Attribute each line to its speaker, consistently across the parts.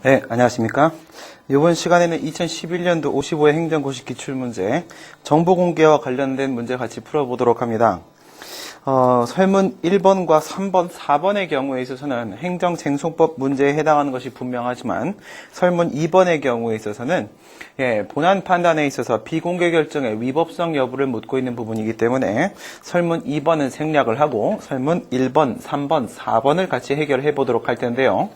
Speaker 1: 네, 안녕하십니까. 이번 시간에는 2011년도 55회 행정고시 기출문제, 정보공개와 관련된 문제 같이 풀어보도록 합니다. 설문 1번과 3번, 4번의 경우에 있어서는 행정쟁송법 문제에 해당하는 것이 분명하지만 설문 2번의 경우에 있어서는 본안 판단에 있어서 비공개 결정의 위법성 여부를 묻고 있는 부분이기 때문에 설문 2번은 생략을 하고 설문 1번, 3번, 4번을 같이 해결해 보도록 할 텐데요.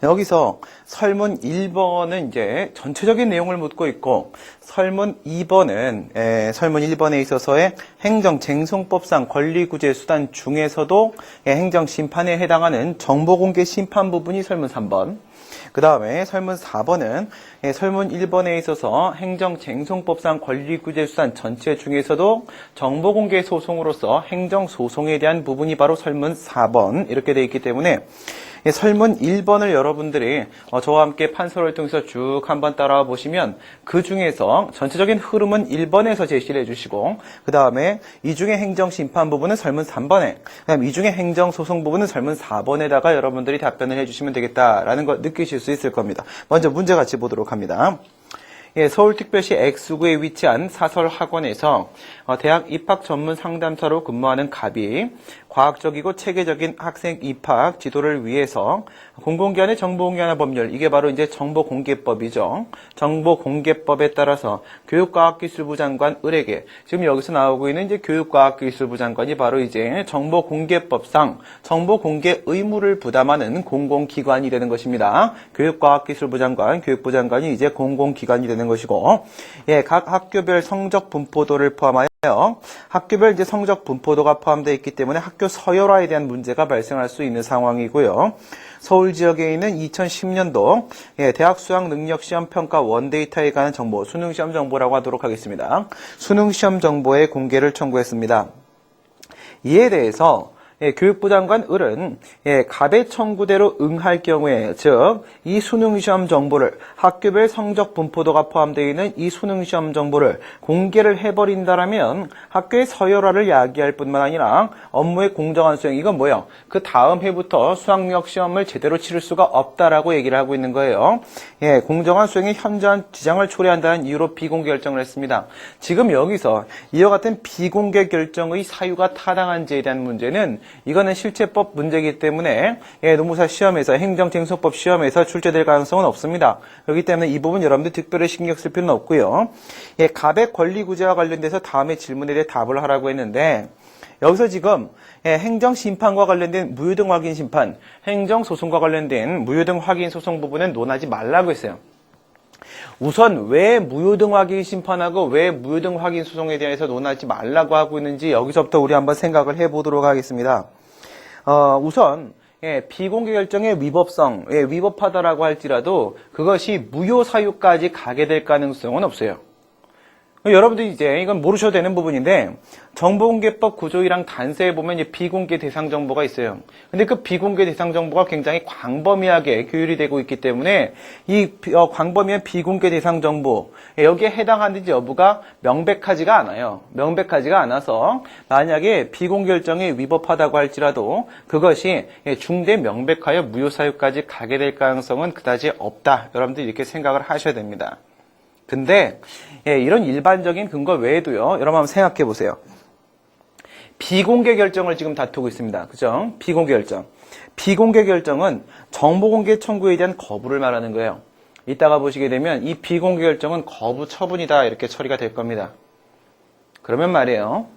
Speaker 1: 여기서 설문 1번은 이제 전체적인 내용을 묻고 있고 설문 2번은 설문 1번에 있어서의 행정쟁송법상 권리구제 수단 중에서도 행정심판에 해당하는 정보공개 심판 부분이 설문 3번, 그 다음에 설문 4번은 설문 1번에 있어서 행정쟁송법상 권리구제 수단 전체 중에서도 정보공개 소송으로서 행정소송에 대한 부분이 바로 설문 4번 이렇게 되어 있기 때문에 설문 1번을 여러분들이 저와 함께 판서를 통해서 쭉 한번 따라와 보시면 그 중에서 전체적인 흐름은 1번에서 제시를 해주시고 그 다음에 이 중에 행정심판 부분은 설문 3번에 그다음에 이 중에 행정소송 부분은 설문 4번에다가 여러분들이 답변을 해주시면 되겠다라는 걸 느끼실 수 있을 겁니다. 먼저 문제 같이 보도록 합니다. 서울특별시 X구에 위치한 사설학원에서 대학 입학 전문 상담사로 근무하는 갑이 과학적이고 체계적인 학생 입학 지도를 위해서 공공기관의 정보공개하는 법률, 이게 바로 이제 정보공개법이죠. 정보공개법에 따라서 교육과학기술부 장관 을에게, 지금 여기서 나오고 있는 이제 교육과학기술부 장관이 바로 이제 정보공개법상 정보공개 의무를 부담하는 공공기관이 되는 것입니다. 교육과학기술부 장관, 교육부 장관이 이제 공공기관이 되는 것이고, 각 학교별 성적 분포도를 포함하여 학교별 이제 성적 분포도가 포함되어 있기 때문에 학교 서열화에 대한 문제가 발생할 수 있는 상황이고요. 서울 지역에 있는 2010년도 대학 수학 능력 시험 평가 원데이터에 관한 정보, 수능 시험 정보라고 하도록 하겠습니다. 수능 시험 정보의 공개를 청구했습니다. 이에 대해서 교육부 장관 을은 갑의 청구대로 응할 경우에, 즉 이 수능시험 정보를 학교별 성적 분포도가 포함되어 있는 이 수능시험 정보를 공개를 해버린다라면 학교의 서열화를 야기할 뿐만 아니라 업무의 공정한 수행, 이건 뭐예요? 그 다음 해부터 수학력 시험을 제대로 치를 수가 없다라고 얘기를 하고 있는 거예요. 공정한 수행에 현저한 지장을 초래한다는 이유로 비공개 결정을 했습니다. 지금 여기서 이와 같은 비공개 결정의 사유가 타당한지에 대한 문제는 이거는 실체법 문제이기 때문에 노무사 시험에서 행정쟁송법 시험에서 출제될 가능성은 없습니다. 그렇기 때문에 이 부분 여러분들 특별히 신경 쓸 필요는 없고요. 갑의 권리구제와 관련돼서 다음에 질문에 대해 답을 하라고 했는데 여기서 지금 행정심판과 관련된 무효등 확인 심판, 행정소송과 관련된 무효등 확인 소송 부분은 논하지 말라고 했어요. 우선 왜 무효등 확인 심판하고 왜 무효등 확인 소송에 대해서 논하지 말라고 하고 있는지 여기서부터 우리 한번 생각을 해보도록 하겠습니다. 우선 비공개 결정의 위법성, 위법하다라고 할지라도 그것이 무효 사유까지 가게 될 가능성은 없어요. 여러분들이 이제 이건 모르셔도 되는 부분인데 정보공개법 9조 1항 단서에 보면 이제 비공개 대상 정보가 있어요. 근데 그 비공개 대상 정보가 굉장히 광범위하게 규율이 되고 있기 때문에 이 광범위한 비공개 대상 정보 여기에 해당하는지 여부가 명백하지가 않아요. 명백하지가 않아서 만약에 비공개 결정이 위법하다고 할지라도 그것이 중대 명백하여 무효 사유까지 가게 될 가능성은 그다지 없다. 여러분들 이렇게 생각을 하셔야 됩니다. 근데 이런 일반적인 근거 외에도요. 여러분 한번 생각해 보세요. 비공개 결정을 지금 다투고 있습니다. 그죠? 비공개 결정. 비공개 결정은 정보공개 청구에 대한 거부를 말하는 거예요. 이따가 보시게 되면 이 비공개 결정은 거부 처분이다 이렇게 처리가 될 겁니다. 그러면 말이에요.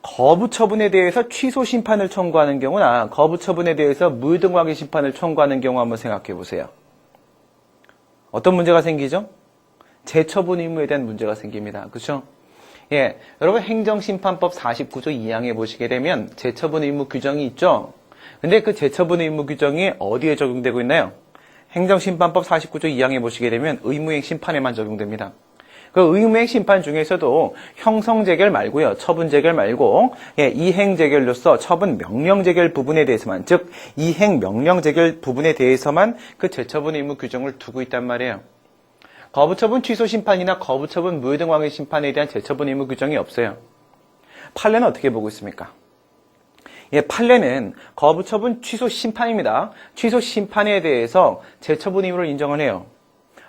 Speaker 1: 거부 처분에 대해서 취소 심판을 청구하는 경우나 거부 처분에 대해서 무효등 확인 심판을 청구하는 경우 한번 생각해 보세요. 어떤 문제가 생기죠? 재처분 의무에 대한 문제가 생깁니다. 그렇죠? 여러분 행정심판법 49조 2항에 보시게 되면 재처분 의무 규정이 있죠? 근데 그 재처분 의무 규정이 어디에 적용되고 있나요? 행정심판법 49조 2항에 보시게 되면 의무행 심판에만 적용됩니다. 그 의무행 심판 중에서도 형성재결 말고요. 처분재결 말고 이행재결로서 처분 명령재결 부분에 대해서만, 즉 이행 명령재결 부분에 대해서만 그 재처분 의무 규정을 두고 있단 말이에요. 거부처분 취소 심판이나 거부처분 무효등 확인 심판에 대한 재처분 의무 규정이 없어요. 판례는 어떻게 보고 있습니까? 예, 판례는 거부처분 취소 심판입니다. 취소 심판에 대해서 재처분 의무를 인정을 해요.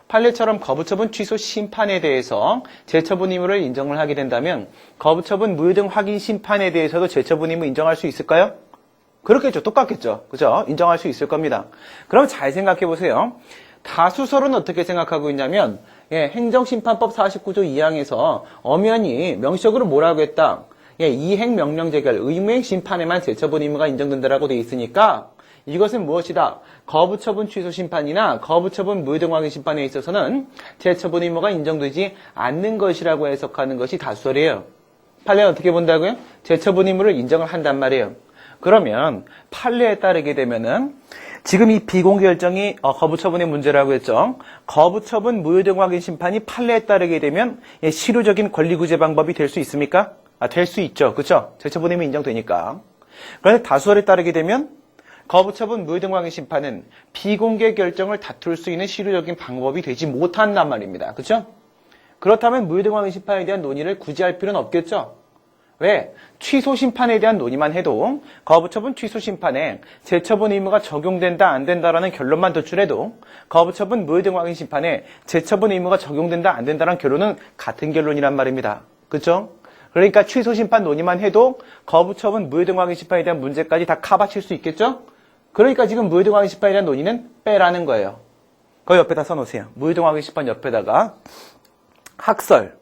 Speaker 1: 판례처럼 거부처분 취소 심판에 대해서 재처분 의무를 인정을 하게 된다면 거부처분 무효 등 확인 심판에 대해서도 재처분 의무 인정할 수 있을까요? 그렇겠죠. 똑같겠죠. 그죠? 인정할 수 있을 겁니다. 그럼 잘 생각해 보세요. 다수설은 어떻게 생각하고 있냐면 행정심판법 49조 2항에서 엄연히 명시적으로 뭐라고 했다? 이행명령 제결, 의무행 심판에만 재처분 의무가 인정된다라고 돼 있으니까 이것은 무엇이다? 거부처분 취소 심판이나 거부처분 무효 등 확인 심판에 있어서는 재처분 의무가 인정되지 않는 것이라고 해석하는 것이 다수설이에요. 판례는 어떻게 본다고요? 재처분 의무를 인정을 한단 말이에요. 그러면 판례에 따르게 되면은 지금 이 비공개 결정이 거부처분의 문제라고 했죠. 거부처분 무효 등 확인 심판이 판례에 따르게 되면 실효적인 권리구제 방법이 될 수 있습니까? 될 수 있죠. 그렇죠? 재처분 의무 인정되니까. 그런데 다수설에 따르게 되면 거부처분 무효 등 확인 심판은 비공개 결정을 다툴 수 있는 실효적인 방법이 되지 못한단 말입니다. 그렇죠? 그렇다면 무효 등 확인 심판에 대한 논의를 굳이 할 필요는 없겠죠. 왜? 취소 심판에 대한 논의만 해도 거부처분 취소 심판에 재처분 의무가 적용된다 안 된다라는 결론만 도출해도 거부처분 무효 등 확인 심판에 재처분 의무가 적용된다 안 된다라는 결론은 같은 결론이란 말입니다. 그렇죠? 그러니까 취소 심판 논의만 해도 거부처분 무효 등 확인 심판에 대한 문제까지 다 커버칠 수 있겠죠? 그러니까 지금 무효 등 확인 심판에 대한 논의는 빼라는 거예요. 그 옆에다 써놓으세요. 무효 등 확인 심판 옆에다가 학설.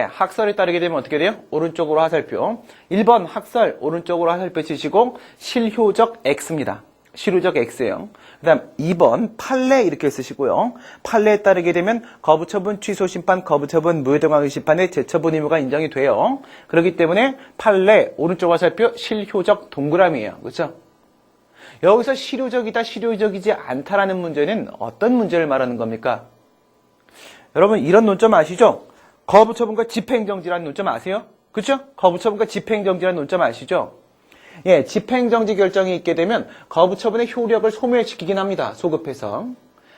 Speaker 1: 학설에 따르게 되면 어떻게 돼요? 오른쪽으로 화살표. 1번 학설 오른쪽으로 화살표 치시고 실효적 X입니다. 실효적 X예요. 그 다음 2번 판례 이렇게 쓰시고요. 판례에 따르게 되면 거부처분 취소 심판, 거부처분 무효 등 확인 심판의 재처분 의무가 인정이 돼요. 그렇기 때문에 판례 오른쪽 화살표 실효적 동그라미예요. 그렇죠? 여기서 실효적이다, 실효적이지 않다라는 문제는 어떤 문제를 말하는 겁니까? 여러분 이런 논점 아시죠? 거부처분과 집행정지라는 논점 아세요? 그렇죠? 거부처분과 집행정지라는 논점 아시죠? 집행정지 결정이 있게 되면 거부처분의 효력을 소멸시키긴 합니다. 소급해서.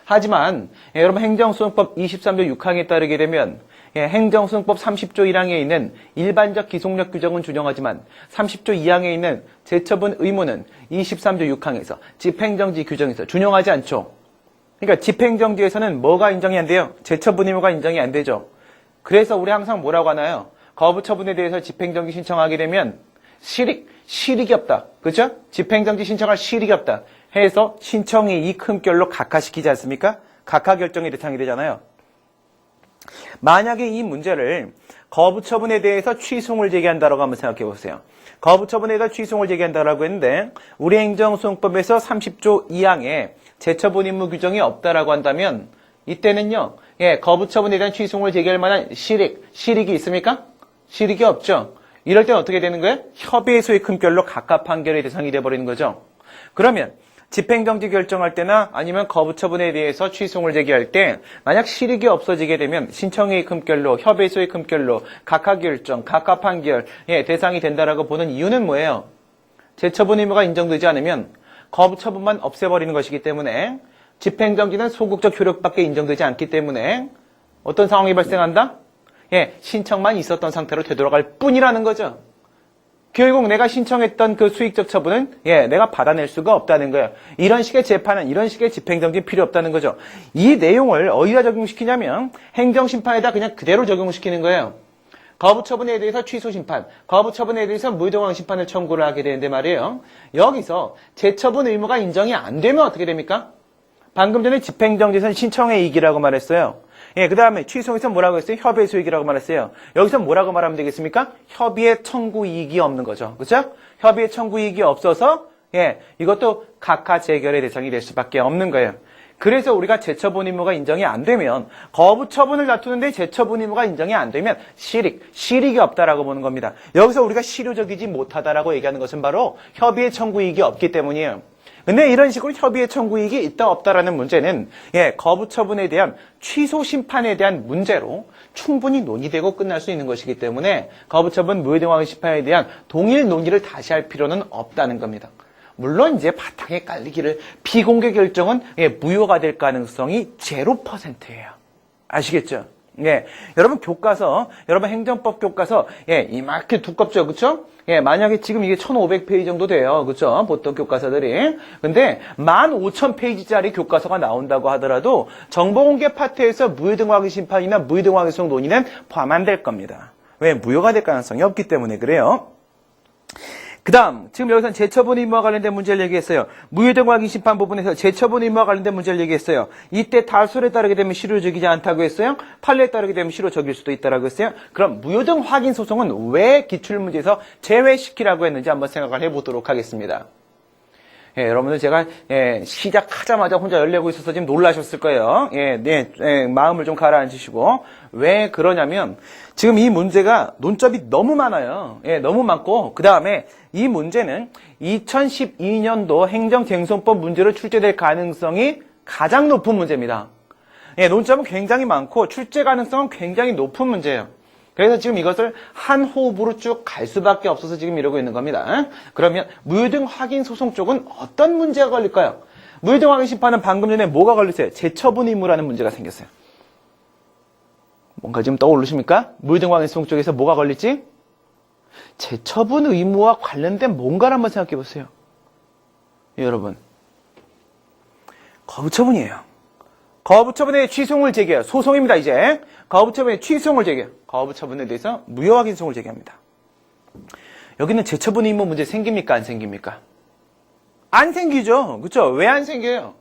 Speaker 1: 하지만 여러분 행정소송법 23조 6항에 따르게 되면 행정소송법 30조 1항에 있는 일반적 기속력 규정은 준용하지만 30조 2항에 있는 재처분 의무는 23조 6항에서 집행정지 규정에서 준용하지 않죠. 그러니까 집행정지에서는 뭐가 인정이 안 돼요? 재처분 의무가 인정이 안 되죠. 그래서 우리 항상 뭐라고 하나요? 거부처분에 대해서 집행정지 신청하게 되면 실익이 없다. 그렇죠? 집행정지 신청할 실익이 없다. 해서 신청이 이 큰결로 각하시키지 않습니까? 각하 결정의 대상이 되잖아요. 만약에 이 문제를 거부처분에 대해서 취소를 제기한다라고 한번 생각해 보세요. 거부처분에 대해서 취소를 제기한다라고 했는데 우리 행정소송법에서 30조 2항에 재처분 의무 규정이 없다라고 한다면 이때는요. 거부처분에 대한 취소를 제기할 만한 실익이 있습니까? 실익이 없죠. 이럴 때는 어떻게 되는 거예요? 협의의 소의 큰결로 각하 판결의 대상이 돼버리는 거죠. 그러면 집행정지 결정할 때나 아니면 거부처분에 대해서 취소를 제기할 때 만약 실익이 없어지게 되면 신청의 큰결로, 협의의 소의 큰결로 각하 결정, 각하 판결 대상이 된다라고 보는 이유는 뭐예요? 재처분 의무가 인정되지 않으면 거부처분만 없애버리는 것이기 때문에 집행정지는 소극적 효력밖에 인정되지 않기 때문에 어떤 상황이 발생한다? 신청만 있었던 상태로 되돌아갈 뿐이라는 거죠. 결국 내가 신청했던 그 수익적 처분은 내가 받아낼 수가 없다는 거예요. 이런 식의 재판은 이런 식의 집행정지는 필요 없다는 거죠. 이 내용을 어디다 적용시키냐면 행정심판에다 그냥 그대로 적용시키는 거예요. 거부처분에 대해서 취소심판, 거부처분에 대해서 무효등왕 심판을 청구를 하게 되는데 말이에요. 여기서 재처분 의무가 인정이 안 되면 어떻게 됩니까? 방금 전에 집행정지에서는 신청의 이익이라고 말했어요. 그 다음에 취소에서 뭐라고 했어요? 협의의 소익이라고 말했어요. 여기서 뭐라고 말하면 되겠습니까? 협의의 청구 이익이 없는 거죠. 그렇죠? 협의의 청구 이익이 없어서 이것도 각하 재결의 대상이 될 수밖에 없는 거예요. 그래서 우리가 재처분 의무가 인정이 안 되면 거부처분을 다투는데 재처분 의무가 인정이 안 되면 실익이 없다라고 보는 겁니다. 여기서 우리가 실효적이지 못하다라고 얘기하는 것은 바로 협의의 청구 이익이 없기 때문이에요. 근데 이런 식으로 협의의 청구 이익이 있다 없다라는 문제는 거부처분에 대한 취소 심판에 대한 문제로 충분히 논의되고 끝날 수 있는 것이기 때문에 거부처분 무효등왕 심판에 대한 동일 논의를 다시 할 필요는 없다는 겁니다. 물론 이제 바탕에 깔리기를 비공개 결정은 무효가 될 가능성이 0%예요. 아시겠죠? 예, 여러분 교과서, 여러분 행정법 교과서, 예, 이만큼 두껍죠, 그쵸? 예, 만약에 지금 이게 1500페이지 정도 돼요, 그쵸? 보통 교과서들이. 근데 15,000페이지짜리 교과서가 나온다고 하더라도 정보공개 파트에서 무효등록의 심판이나 무효등록의 소송 논의는 포함 안 될 겁니다. 왜? 무효가 될 가능성이 없기 때문에 그래요. 그 다음, 지금 여기서는 재처분 의무와 관련된 문제를 얘기했어요. 무효등록의 심판 부분에서 재처분 의무와 관련된 문제를 얘기했어요. 이때 다수에 따르게 되면 실효적이지 않다고 했어요. 판례에 따르게 되면 실효적일 수도 있다고 했어요. 그럼 무효등 확인 소송은 왜 기출문제에서 제외시키라고 했는지 한번 생각을 해보도록 하겠습니다. 예, 여러분들 제가 시작하자마자 혼자 열내고 있어서 지금 놀라셨을 거예요. 마음을 좀 가라앉히시고. 왜 그러냐면 지금 이 문제가 논점이 너무 많아요. 예, 너무 많고 그 다음에 이 문제는 2012년도 행정쟁송법 문제로 출제될 가능성이 가장 높은 문제입니다. 예, 논점은 굉장히 많고 출제 가능성은 굉장히 높은 문제예요. 그래서 지금 이것을 한 호흡으로 쭉 갈 수밖에 없어서 지금 이러고 있는 겁니다. 그러면 무효등 확인 소송 쪽은 어떤 문제가 걸릴까요? 무효등 확인 심판은 방금 전에 뭐가 걸렸어요? 재처분 의무라는 문제가 생겼어요. 뭔가 지금 떠오르십니까? 무효등 확인 소송 쪽에서 뭐가 걸릴지? 재처분 의무와 관련된 뭔가를 한번 생각해 보세요. 여러분, 거부처분이에요. 거부처분의 취소를 제기해요. 소송입니다, 이제. 거부처분의 취소를 제기해요. 거부처분에 대해서 무효 확인 소송을 제기합니다. 여기는 재처분 의무 문제 생깁니까, 안 생깁니까? 안 생기죠. 그렇죠? 왜 안 생겨요?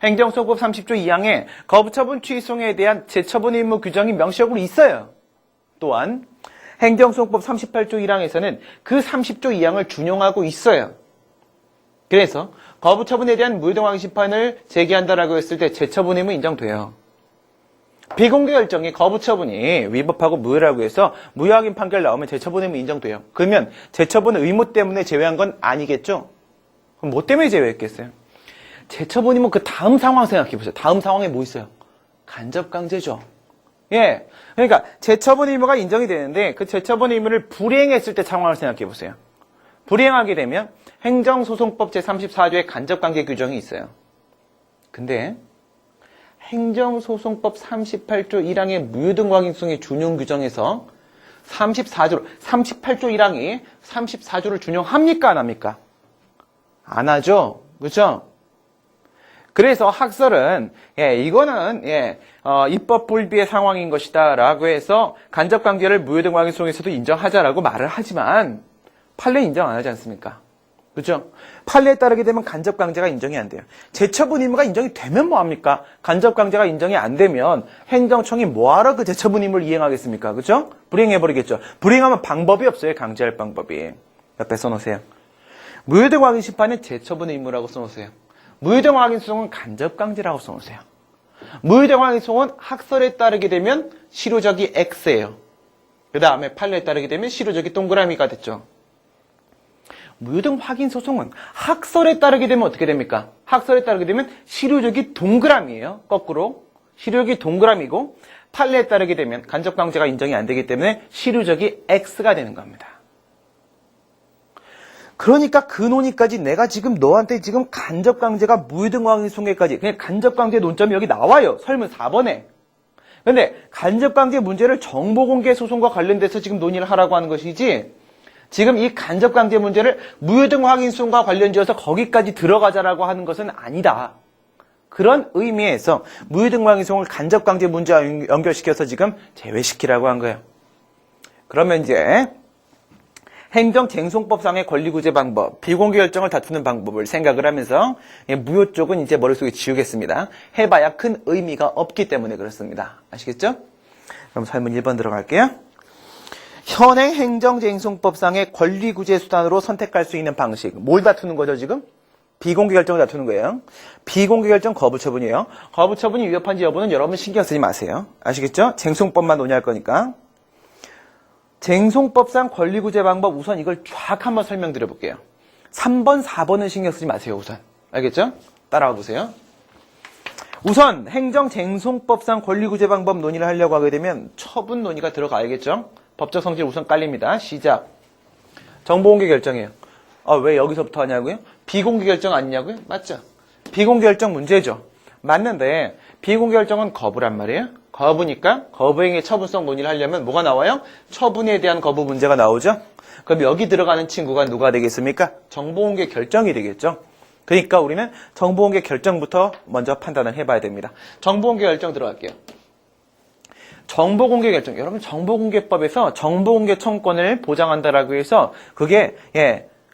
Speaker 1: 행정소송법 30조 2항에 거부처분 취소에 대한 재처분 의무 규정이 명시적으로 있어요. 또한 행정소송법 38조 1항에서는 그 30조 2항을 준용하고 있어요. 그래서 거부처분에 대한 무효등 확인 심판을 제기한다라고 했을 때 재처분 의무 인정돼요. 비공개 결정이 거부처분이 위법하고 무효라고 해서 무효 확인 판결 나오면 재처분 의무 인정돼요. 그러면 재처분 의무 때문에 제외한 건 아니겠죠? 그럼 뭐 때문에 제외했겠어요? 재처분 의무 그 다음 상황 생각해 보세요. 다음 상황에 뭐 있어요? 간접강제죠. 예. 그러니까 재처분 의무가 인정이 되는데 그 재처분 의무를 불이행했을 때 상황을 생각해 보세요. 불이행하게 되면 행정소송법 제34조에 간접관계 규정이 있어요. 근데 행정소송법 38조 1항의 무효등 확인 소송의 준용 규정에서 38조 1항이 34조를 준용합니까? 안 합니까? 안 하죠. 그렇죠? 그래서 학설은 이거는 입법 불비의 상황인 것이다 라고 해서 간접관계를 무효등 확인 소송에서도 인정하자라고 말을 하지만 판례 인정 안 하지 않습니까? 그렇죠? 판례에 따르게 되면 간접강제가 인정이 안 돼요. 재처분 의무가 인정이 되면 뭐합니까? 간접강제가 인정이 안 되면 행정청이 뭐하러 그 재처분 의무를 이행하겠습니까? 그렇죠? 불이행해버리겠죠. 불이행하면 방법이 없어요. 강제할 방법이. 옆에 써놓으세요. 무효등 확인 심판은 재처분 의무라고 써놓으세요. 무효등 확인 소송은 간접강제라고 써놓으세요. 무효등 확인 소송은 학설에 따르게 되면 실효적이 X예요. 그 다음에 판례에 따르게 되면 실효적이 동그라미가 됐죠. 무효등 확인 소송은 학설에 따르게 되면 어떻게 됩니까? 학설에 따르게 되면 실효적이 동그라미예요. 거꾸로. 실효적이 동그라미고 판례에 따르게 되면 간접강제가 인정이 안 되기 때문에 실효적이 X가 되는 겁니다. 그러니까 그 논의까지 내가 지금 너한테 지금 간접강제가 무효등 확인 소송에까지 그냥 간접강제 논점이 여기 나와요. 설문 4번에. 근데 간접강제 문제를 정보공개 소송과 관련돼서 지금 논의를 하라고 하는 것이지 지금 이 간접강제 문제를 무효등 확인 소송과 관련지어서 거기까지 들어가자라고 하는 것은 아니다. 그런 의미에서 무효등 확인 소송을 간접강제 문제와 연결시켜서 지금 제외시키라고 한 거예요. 그러면 이제 행정쟁송법상의 권리구제 방법, 비공개 결정을 다투는 방법을 생각을 하면서 무효 쪽은 이제 머릿속에 지우겠습니다. 해봐야 큰 의미가 없기 때문에 그렇습니다. 아시겠죠? 그럼 설문 1번 들어갈게요. 현행 행정쟁송법상의 권리구제 수단으로 선택할 수 있는 방식. 뭘 다투는 거죠, 지금? 비공개 결정을 다투는 거예요. 비공개 결정 거부처분이에요. 거부처분이 위법한지 여부는 여러분 신경 쓰지 마세요. 아시겠죠? 쟁송법만 논의할 거니까. 쟁송법상 권리구제 방법 우선 이걸 쫙 한번 설명드려 볼게요. 3번, 4번은 신경 쓰지 마세요, 우선. 알겠죠? 따라와 보세요. 우선 행정쟁송법상 권리구제 방법 논의를 하려고 하게 되면 처분 논의가 들어가야겠죠? 법적 성질 우선 깔립니다. 시작. 정보공개 결정이에요. 왜 여기서부터 하냐고요? 비공개 결정 아니냐고요? 맞죠? 비공개 결정 문제죠. 맞는데 비공개 결정은 거부란 말이에요. 거부니까 거부행위 처분성 논의를 하려면 뭐가 나와요? 처분에 대한 거부 문제가 나오죠? 그럼 여기 들어가는 친구가 누가 되겠습니까? 정보공개 결정이 되겠죠? 그러니까 우리는 정보공개 결정부터 먼저 판단을 해봐야 됩니다. 정보공개 결정 들어갈게요. 정보공개 결정. 여러분 정보공개법에서 정보공개 청구권을 보장한다라고 해서 그게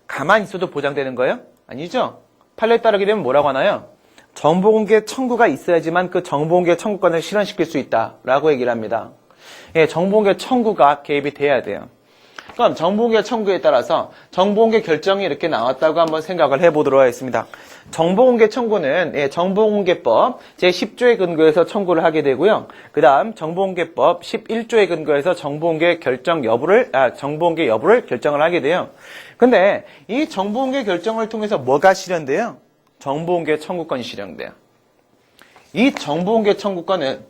Speaker 1: 가만히 있어도 보장되는 거예요? 아니죠? 판례에 따르게 되면 뭐라고 하나요? 정보공개 청구가 있어야지만 그 정보공개 청구권을 실현시킬 수 있다라고 얘기를 합니다. 정보공개 청구가 개입이 돼야 돼요. 그럼 정보공개 청구에 따라서 정보공개 결정이 이렇게 나왔다고 한번 생각을 해보도록 하겠습니다. 정보공개 청구는 정보공개법 제10조에 근거해서 청구를 하게 되고요. 그 다음 정보공개법 11조에 근거해서 정보공개 여부를 결정을 하게 돼요. 근데 이 정보공개 결정을 통해서 뭐가 실현돼요? 정보공개 청구권이 실현돼요. 이 정보공개 청구권은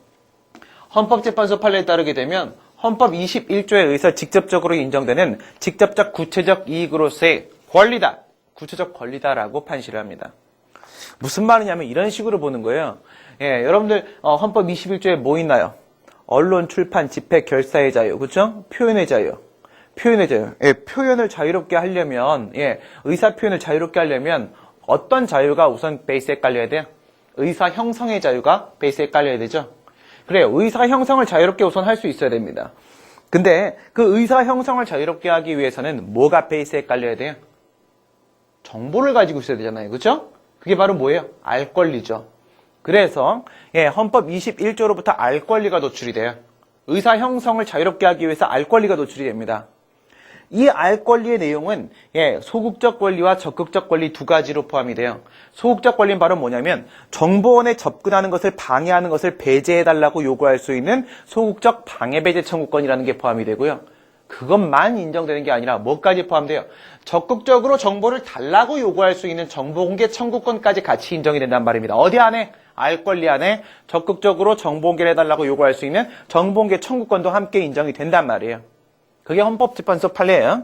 Speaker 1: 헌법재판소 판례에 따르게 되면 헌법 21조에 의해서 직접적으로 인정되는 직접적 구체적 이익으로서의 권리다. 구체적 권리다라고 판시를 합니다. 무슨 말이냐면 이런 식으로 보는 거예요. 여러분들 헌법 21조에 뭐 있나요? 언론, 출판, 집회, 결사의 자유, 그렇죠? 표현의 자유. 표현의 자유. 표현을 자유롭게 하려면, 의사 표현을 자유롭게 하려면 어떤 자유가 우선 베이스에 깔려야 돼요? 의사 형성의 자유가 베이스에 깔려야 되죠. 그래요. 의사 형성을 자유롭게 우선 할 수 있어야 됩니다. 근데 그 의사 형성을 자유롭게 하기 위해서는 뭐가 베이스에 깔려야 돼요? 정보를 가지고 있어야 되잖아요. 그렇죠? 그게 바로 뭐예요? 알 권리죠. 그래서 헌법 21조로부터 알 권리가 노출이 돼요. 의사 형성을 자유롭게 하기 위해서 알 권리가 노출이 됩니다. 이 알 권리의 내용은 소극적 권리와 적극적 권리 두 가지로 포함이 돼요. 소극적 권리는 바로 뭐냐면 정보원에 접근하는 것을 방해하는 것을 배제해달라고 요구할 수 있는 소극적 방해배제 청구권이라는 게 포함이 되고요. 그것만 인정되는 게 아니라 뭐까지 포함돼요? 적극적으로 정보를 달라고 요구할 수 있는 정보공개 청구권까지 같이 인정이 된단 말입니다. 어디 안에? 알 권리 안에 적극적으로 정보공개를 해달라고 요구할 수 있는 정보공개 청구권도 함께 인정이 된단 말이에요. 그게 헌법재판소 판례예요.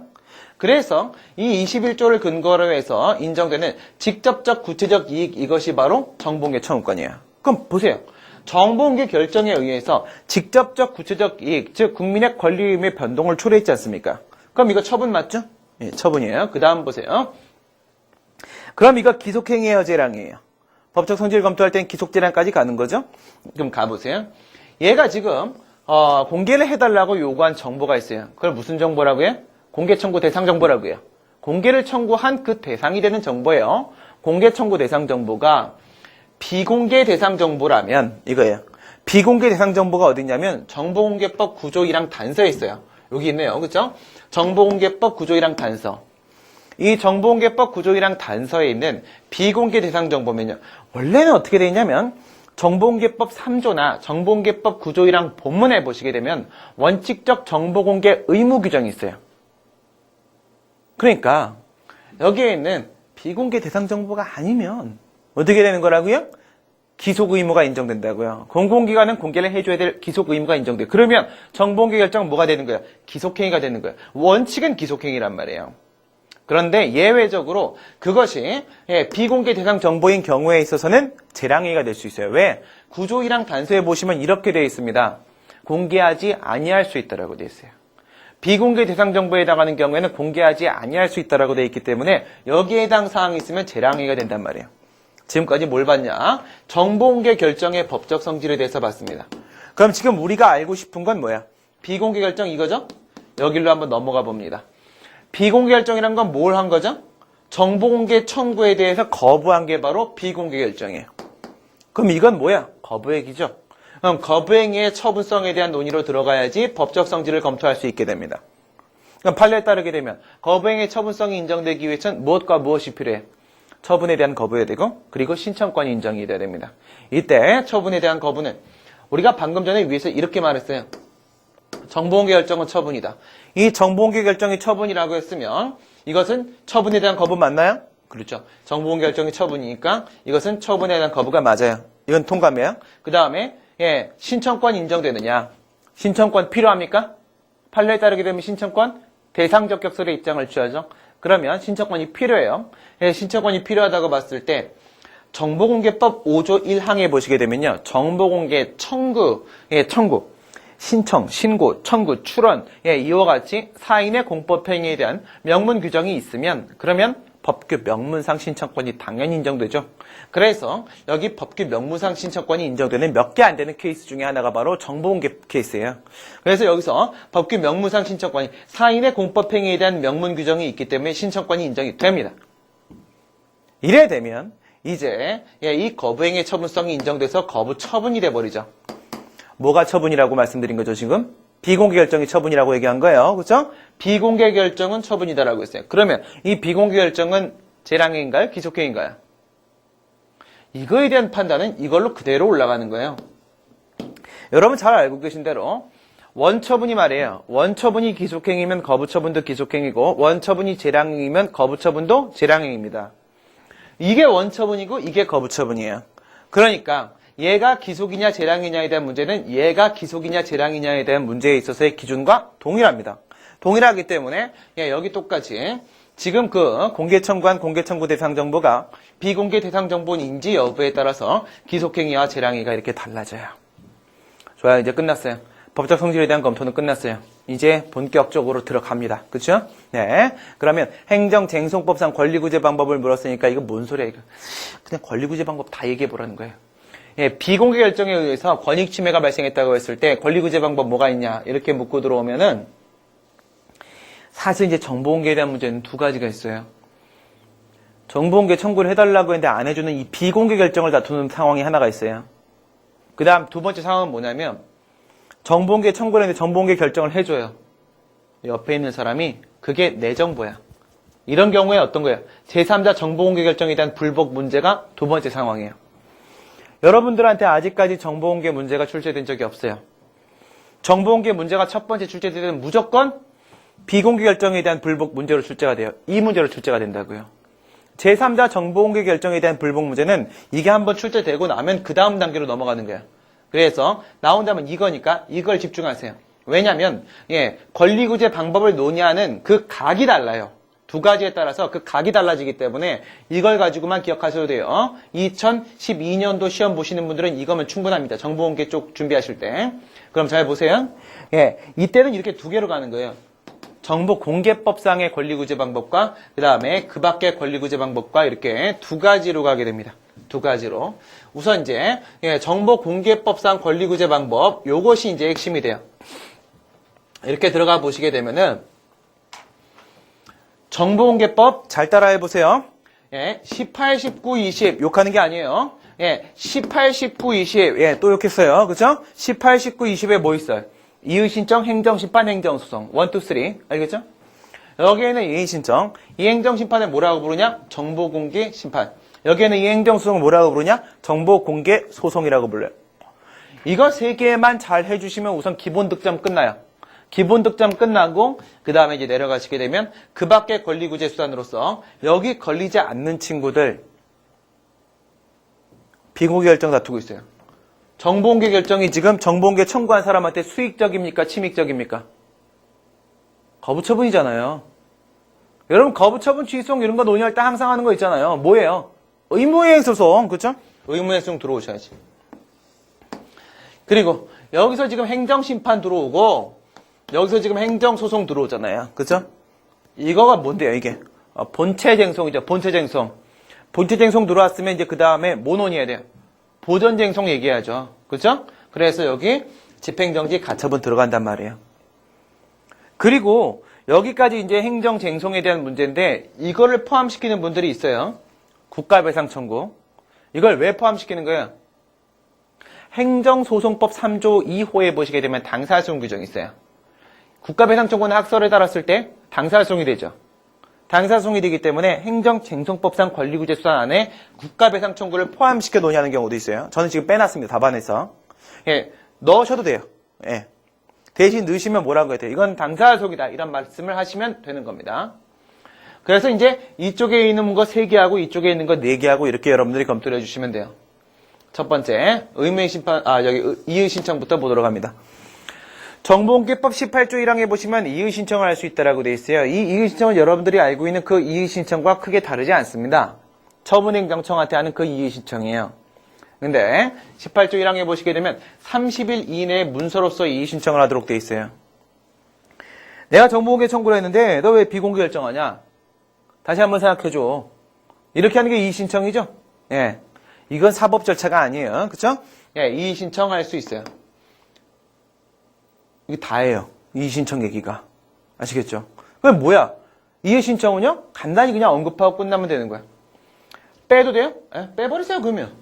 Speaker 1: 그래서 이 21조를 근거로 해서 인정되는 직접적 구체적 이익, 이것이 바로 정보공개 청구권이에요. 그럼 보세요. 정보공개 결정에 의해서 직접적 구체적 이익, 즉 국민의 권리임의 변동을 초래했지 않습니까? 그럼 이거 처분 맞죠? 처분이에요. 그 다음 보세요. 그럼 이거 기속행위예요, 재량이에요? 법적 성질을 검토할 땐 기속재량까지 가는 거죠? 그럼 가보세요. 얘가 지금 공개를 해달라고 요구한 정보가 있어요. 그걸 무슨 정보라고요? 공개 청구 대상 정보라고요. 공개를 청구한 그 대상이 되는 정보예요. 공개 청구 대상 정보가 비공개 대상 정보라면 이거예요. 비공개 대상 정보가 어디 있냐면 정보공개법 9조 1항 단서에 있어요. 여기 있네요. 그렇죠? 정보공개법 9조 1항 단서. 이 정보공개법 9조 1항 단서에 있는 비공개 대상 정보면요. 원래는 어떻게 되어 있냐면 정보공개법 3조나 정보공개법 9조 1항 본문에 보시게 되면 원칙적 정보공개 의무 규정이 있어요. 그러니까 여기에 있는 비공개 대상 정보가 아니면 어떻게 되는 거라고요? 기속 의무가 인정된다고요. 공공기관은 공개를 해줘야 될 기속 의무가 인정돼요. 그러면 정보공개 결정은 뭐가 되는 거예요? 기속행위가 되는 거예요. 원칙은 기속행위란 말이에요. 그런데 예외적으로 그것이 비공개 대상 정보인 경우에 있어서는 재량행위가 될 수 있어요. 왜? 9조 1항 단서에 보시면 이렇게 되어 있습니다. 공개하지 아니할 수 있다라고 되어 있어요. 비공개 대상 정보에 해당하는 경우에는 공개하지 아니할 수 있다라고 되어 있기 때문에 여기에 해당 사항이 있으면 재량행위가 된단 말이에요. 지금까지 뭘 봤냐? 정보공개 결정의 법적 성질에 대해서 봤습니다. 그럼 지금 우리가 알고 싶은 건 뭐야? 비공개 결정 이거죠? 여기로 한번 넘어가 봅니다. 비공개 결정이란 건 뭘 한 거죠? 정보공개 청구에 대해서 거부한 게 바로 비공개 결정이에요. 그럼 이건 뭐야? 거부행위죠. 그럼 거부행위의 처분성에 대한 논의로 들어가야지 법적 성질을 검토할 수 있게 됩니다. 그럼 판례에 따르게 되면 거부행위의 처분성이 인정되기 위해서는 무엇과 무엇이 필요해? 처분에 대한 거부해야 되고 그리고 신청권이 인정이 돼야 됩니다. 이때 처분에 대한 거부는 우리가 방금 전에 위에서 이렇게 말했어요. 정보공개 결정은 처분이다. 이 정보공개 결정이 처분이라고 했으면 이것은 처분에 대한 거부 맞나요? 그렇죠. 정보공개 결정이 처분이니까 이것은 처분에 대한 거부가 맞아요. 이건 통감이에요. 그 다음에 신청권 인정되느냐? 신청권 필요합니까? 판례에 따르게 되면 신청권 대상적 격설의 입장을 취하죠. 그러면 신청권이 필요해요. 신청권이 필요하다고 봤을 때 정보공개법 5조 1항에 보시게 되면요. 정보공개 청구, 신청, 신고, 청구, 출원, 이와 같이 사인의 공법행위에 대한 명문 규정이 있으면 그러면 법규 명문상 신청권이 당연히 인정되죠. 그래서 여기 법규 명문상 신청권이 인정되는 몇 개 안 되는 케이스 중에 하나가 바로 정보공개 케이스예요. 그래서 여기서 법규 명문상 신청권이 사인의 공법행위에 대한 명문 규정이 있기 때문에 신청권이 인정이 됩니다. 이래 되면 이제 이 거부행위의 처분성이 인정돼서 거부 처분이 돼버리죠. 뭐가 처분이라고 말씀드린 거죠, 지금? 비공개 결정이 처분이라고 얘기한 거예요. 그렇죠? 비공개 결정은 처분이다라고 했어요. 그러면 이 비공개 결정은 재량행위인가요? 기속행위인가요? 이거에 대한 판단은 이걸로 그대로 올라가는 거예요. 여러분 잘 알고 계신 대로 원처분이 말이에요. 원처분이 기속행위면 거부처분도 기속행위고 원처분이 재량행위면 거부처분도 재량행위입니다. 이게 원처분이고 이게 거부처분이에요. 그러니까 얘가 기속이냐 재량이냐에 대한 문제는 얘가 기속이냐 재량이냐에 대한 문제에 있어서의 기준과 동일합니다. 동일하기 때문에 여기 똑같이 지금 그 공개 청구한 공개 청구 대상 정보가 비공개 대상 정보인지 여부에 따라서 기속행위와 재량행위가 이렇게 달라져요. 좋아요. 이제 끝났어요. 법적 성질에 대한 검토는 끝났어요. 이제 본격적으로 들어갑니다. 그렇죠? 네. 그러면 행정쟁송법상 권리구제 방법을 물었으니까 이거 뭔 소리야 이거. 그냥 권리구제 방법 다 얘기해 보라는 거예요. 비공개 결정에 의해서 권익 침해가 발생했다고 했을 때 권리구제 방법 뭐가 있냐 이렇게 묻고 들어오면은 사실 이제 정보공개에 대한 문제는 두 가지가 있어요. 정보공개 청구를 해달라고 했는데 안 해주는 이 비공개 결정을 다투는 상황이 하나가 있어요. 그 다음 두 번째 상황은 뭐냐면 정보공개 청구를 했는데 정보공개 결정을 해줘요. 옆에 있는 사람이 그게 내 정보야. 이런 경우에 어떤 거예요? 제3자 정보공개 결정에 대한 불복 문제가 두 번째 상황이에요. 여러분들한테 아직까지 정보공개 문제가 출제된 적이 없어요. 정보공개 문제가 첫 번째 출제되면 무조건 비공개 결정에 대한 불복 문제로 출제가 돼요. 이 문제로 출제가 된다고요. 제3자 정보공개 결정에 대한 불복 문제는 이게 한번 출제되고 나면 그 다음 단계로 넘어가는 거예요. 그래서 나온다면 이거니까 이걸 집중하세요. 왜냐하면 권리구제 방법을 논의하는 그 각이 달라요. 두 가지에 따라서 그 각이 달라지기 때문에 이걸 가지고만 기억하셔도 돼요. 2012년도 시험 보시는 분들은 이거면 충분합니다. 정보공개 쪽 준비하실 때. 그럼 잘 보세요. 이때는 이렇게 두 개로 가는 거예요. 정보공개법상의 권리구제 방법과 그 다음에 그 밖의 권리구제 방법과 이렇게 두 가지로 가게 됩니다. 두 가지로. 우선 이제 정보공개법상 권리구제 방법 요것이 이제 핵심이 돼요. 이렇게 들어가 보시게 되면은 정보공개법 잘 따라해 보세요. 18, 19, 20 욕하는 게 아니에요. 18, 19, 20 또 욕했어요. 그죠? 18, 19, 20에 뭐 있어요? 이의신청, 행정심판, 행정소송 1, 2, 3 알겠죠? 여기에는 이의신청, 이 행정심판을 뭐라고 부르냐? 정보공개 심판. 여기에는 이 행정소송을 뭐라고 부르냐? 정보공개 소송이라고 불러요. 이거 세 개만 잘 해주시면 우선 기본 득점 끝나요. 기본 득점 끝나고 그 다음에 이제 내려가시게 되면 그 밖의 권리구제 수단으로서 여기 걸리지 않는 친구들 비공개 결정 다투고 있어요. 정보공개 결정이 지금 정보공개 청구한 사람한테 수익적입니까? 침익적입니까? 거부처분이잖아요. 여러분 거부처분 취소송 이런 거 논의할 때 항상 하는 거 있잖아요. 뭐예요? 의무행소송. 그렇죠? 의무행소송 들어오셔야지. 그리고 여기서 지금 행정심판 들어오고 여기서 지금 행정소송 들어오잖아요. 그죠? 이거가 뭔데요, 이게? 본체쟁송이죠, 본체쟁송. 본체쟁송 들어왔으면 이제 그 다음에 뭐 논의해야 돼요? 보전쟁송 얘기해야죠. 그죠? 그래서 여기 집행정지 가처분 들어간단 말이에요. 그리고 여기까지 이제 행정쟁송에 대한 문제인데 이거를 포함시키는 분들이 있어요. 국가배상 청구. 이걸 왜 포함시키는 거예요? 행정소송법 3조 2호에 보시게 되면 당사소송 규정이 있어요. 국가배상 청구는 학설에 달았을 때 당사소송이 되죠. 당사소송이 되기 때문에 행정쟁송법상 권리구제 수단 안에 국가배상 청구를 포함시켜 논의하는 경우도 있어요. 저는 지금 빼놨습니다. 답안에서. 넣으셔도 돼요. 대신 넣으시면 뭐라고 해야 돼요? 이건 당사소송이다. 이런 말씀을 하시면 되는 겁니다. 그래서 이제 이쪽에 있는 거 3개하고 이쪽에 있는 거 4개하고 이렇게 여러분들이 검토를 해주시면 돼요. 첫 번째, 의무의 심판, 여기 이의 신청부터 보도록 합니다. 정보공개법 18조 1항에 보시면 이의 신청을 할 수 있다라고 되어 있어요. 이 이의 신청은 여러분들이 알고 있는 그 이의 신청과 크게 다르지 않습니다. 처분행정청한테 하는 그 이의신청이에요. 근데 18조 1항에 보시게 되면 30일 이내에 문서로서 이의신청을 하도록 돼 있어요. 내가 정보공개 청구를 했는데 너 왜 비공개 결정하냐? 다시 한번 생각해줘. 이렇게 하는 게 이의신청이죠? 예. 이건 사법 절차가 아니에요. 그쵸? 예, 이의신청할 수 있어요. 이게 다예요. 이의신청 얘기가. 아시겠죠? 그럼 뭐야? 이의신청은요? 간단히 그냥 언급하고 끝나면 되는 거야. 빼도 돼요? 예, 빼버리세요, 그러면.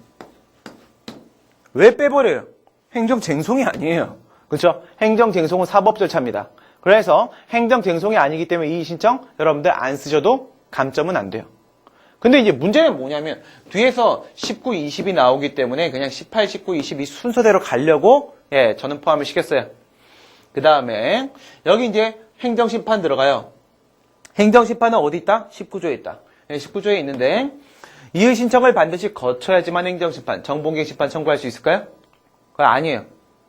Speaker 1: 왜 빼버려요? 행정쟁송이 아니에요. 그렇죠? 행정쟁송은 사법 절차입니다. 그래서 행정쟁송이 아니기 때문에 이의신청 여러분들 안 쓰셔도 감점은 안 돼요. 근데 이제 문제는 뭐냐면 뒤에서 19, 20이 나오기 때문에 그냥 18, 19, 20이 순서대로 가려고 예, 저는 포함을 시켰어요. 그 다음에 여기 이제 행정심판 들어가요. 행정심판은 어디 있다? 19조에 있다. 예, 19조에 있는데 이의신청을 반드시 거쳐야지만 행정심판, 정보공개심판 청구할 수 있을까요? 그거 아니에요.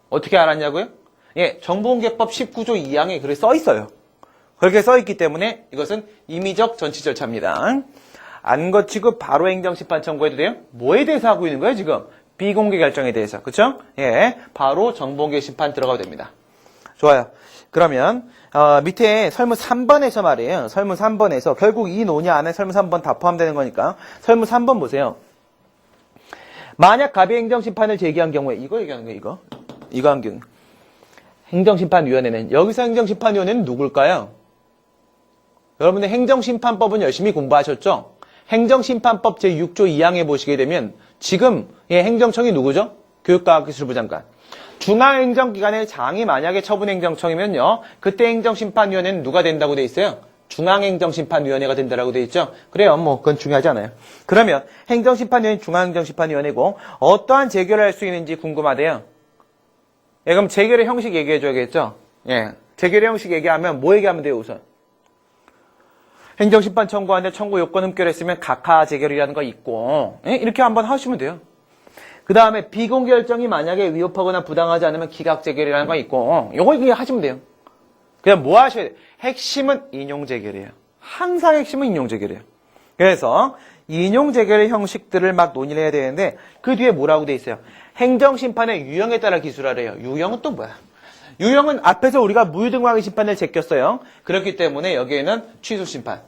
Speaker 1: 어떻게 알았냐고요? 예, 정보공개법 19조 2항에 그렇게 써 있어요. 그렇게 써 있기 때문에 이것은 임의적 전치 절차입니다. 안 거치고 바로 행정심판 청구해도 돼요? 뭐에 대해서 하고 있는 거예요, 지금? 비공개 결정에 대해서. 그쵸? 예, 바로 정보공개 심판 들어가도 됩니다. 좋아요. 그러면 밑에 설문 3번에서 말이에요. 설문 3번에서 결국 이 논의 안에 설문 3번 다 포함되는 거니까 설문 3번 보세요. 만약 갑이 행정심판을 제기한 경우에 이거 얘기하는 거예요. 이거 한 경우. 행정심판위원회는 여기서 행정심판위원회는 누굴까요? 여러분들 행정심판법은 열심히 공부하셨죠? 행정심판법 제6조 2항에 보시게 되면 지금 예, 행정청이 누구죠? 교육과학기술부 장관. 중앙행정기관의 장이 만약에 처분행정청이면요. 그때 행정심판위원회는 누가 된다고 돼 있어요? 중앙행정심판위원회가 된다고 돼 있죠? 그래요. 뭐 그건 중요하지 않아요. 그러면 행정심판위원회는 중앙행정심판위원회고 어떠한 재결을 할 수 있는지 궁금하대요. 예, 그럼 재결의 형식 얘기해 줘야겠죠? 예. 재결의 형식 얘기하면 뭐 얘기하면 돼요, 우선? 행정심판 청구하는데 청구 요건 흠결했으면 각하 재결이라는 거 있고, 예? 이렇게 한번 하시면 돼요. 그 다음에 비공개 결정이 만약에 위협하거나 부당하지 않으면 기각 재결이라는 거 있고, 요거 그냥 하시면 돼요. 그냥 뭐 하셔야 돼요? 핵심은 인용 재결이에요. 항상 핵심은 인용 재결이에요. 그래서 인용 재결의 형식들을 막 논의를 해야 되는데 그 뒤에 뭐라고 돼 있어요? 행정심판의 유형에 따라 기술하래요. 유형은 또 뭐야? 유형은 앞에서 우리가 무유등왕의 심판을 제꼈어요. 그렇기 때문에 여기에는 취소심판.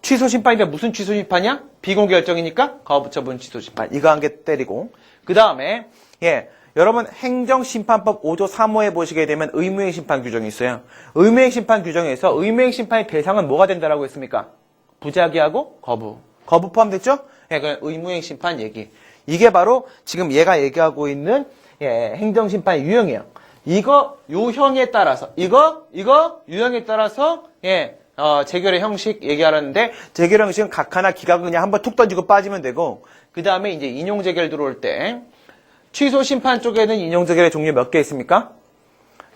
Speaker 1: 취소심판인데 무슨 취소심판이야? 비공개 결정이니까 거부처분 취소심판. 이거 한 개 때리고. 그 다음에 예, 여러분 행정심판법 5조 3호에 보시게 되면 의무행심판 규정이 있어요. 의무행심판 규정에서 의무행심판의 대상은 뭐가 된다라고 했습니까? 부작위하고 거부. 거부 포함됐죠? 예, 그냥 의무행심판 얘기. 이게 바로 지금 얘가 얘기하고 있는 예, 행정심판의 유형이에요. 이거 유형에 따라서 유형에 따라서 예, 재결의 형식 얘기하라는데 재결의 형식은 각하나 기각은 그냥 한번 툭 던지고 빠지면 되고 그 다음에 이제 인용 재결 들어올 때 취소 심판 쪽에는 인용 재결의 종류 몇 개 있습니까?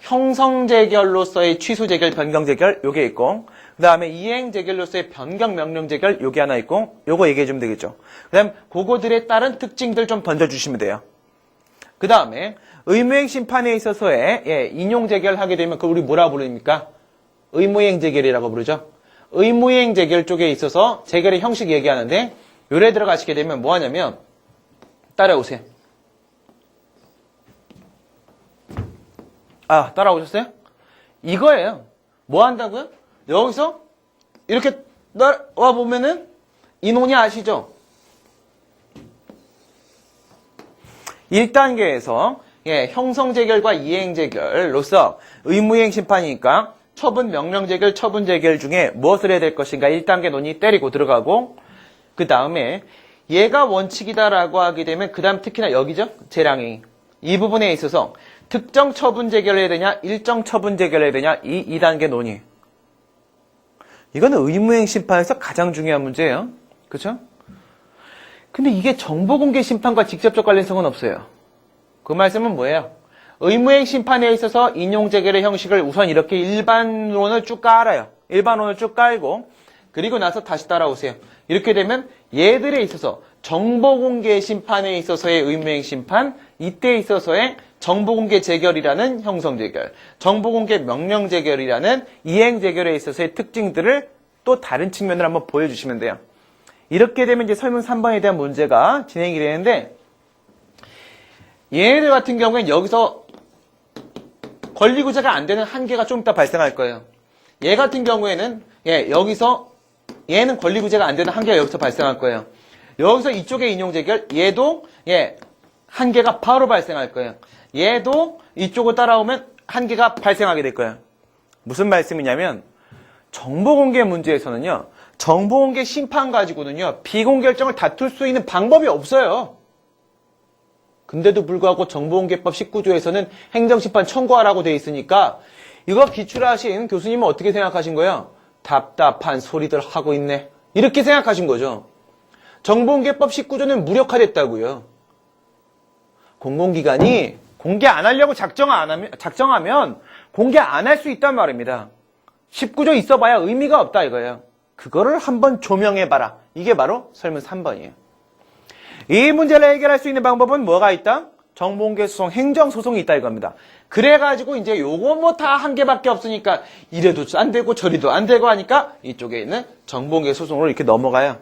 Speaker 1: 형성 재결로서의 취소 재결, 변경 재결 요게 있고 그 다음에 이행 재결로서의 변경 명령 재결 요게 하나 있고 요거 얘기해 주면 되겠죠. 그 다음 그거들에 따른 특징들 좀 던져주시면 돼요. 그 다음에 의무행 심판에 있어서의 예, 인용 재결하게 되면 그걸 우리 뭐라 부릅니까? 의무행 재결이라고 부르죠. 의무행 재결 쪽에 있어서 재결의 형식 얘기하는데 요래 들어가시게 되면 뭐 하냐면 따라오세요. 아, 따라오셨어요? 이거예요. 뭐 한다고요? 여기서 이렇게 와 보면은 이 논의 아시죠? 1단계에서 예, 형성재결과 이행재결로서 의무이행 심판이니까 처분 명령재결, 처분재결 중에 무엇을 해야 될 것인가 1단계 논의 때리고 들어가고 그 다음에 얘가 원칙이다라고 하게 되면 그 다음 특히나 여기죠? 재량이 이 부분에 있어서 특정 처분재결을 해야 되냐 일정 처분재결을 해야 되냐 이 2단계 논의 이거는 의무이행 심판에서 가장 중요한 문제예요. 그렇죠? 근데 이게 정보공개 심판과 직접적 관련성은 없어요. 그 말씀은 뭐예요? 의무행 심판에 있어서 인용재결의 형식을 우선 이렇게 일반론을 쭉 깔아요. 일반론을 쭉 깔고 그리고 나서 다시 따라오세요. 이렇게 되면 얘들에 있어서 정보공개 심판에 있어서의 의무행 심판, 이때 있어서의 정보공개 재결이라는 형성재결, 정보공개 명령재결이라는 이행재결에 있어서의 특징들을 또 다른 측면으로 한번 보여주시면 돼요. 이렇게 되면 이제 설문 3번에 대한 문제가 진행이 되는데, 얘네들 같은 경우에는 여기서 권리구제가 안 되는 한계가 좀 이따 발생할 거예요. 얘 같은 경우에는, 여기서, 얘는 권리구제가 안 되는 한계가 여기서 발생할 거예요. 여기서 이쪽에 인용재결, 얘도, 한계가 바로 발생할 거예요. 얘도 이쪽을 따라오면 한계가 발생하게 될 거예요. 무슨 말씀이냐면, 정보공개 문제에서는요, 정보공개 심판 가지고는요, 비공개결정을 다툴 수 있는 방법이 없어요. 근데도 불구하고 정보공개법 19조에서는 행정심판 청구하라고 돼 있으니까 이거 기출하신 교수님은 어떻게 생각하신 거예요? 답답한 소리들 하고 있네. 이렇게 생각하신 거죠. 정보공개법 19조는 무력화됐다고요. 공공기관이 공개 안 하려고 작정하면 공개 안 할 수 있단 말입니다. 19조 있어봐야 의미가 없다 이거예요. 그거를 한번 조명해봐라. 이게 바로 설문 3번이에요. 이 문제를 해결할 수 있는 방법은 뭐가 있다? 정보공개 소송, 행정소송이 있다 이겁니다. 그래가지고 이제 요거 뭐 다 한 개밖에 없으니까 이래도 안 되고 저리도 안 되고 하니까 이쪽에 있는 정보공개 소송으로 이렇게 넘어가요.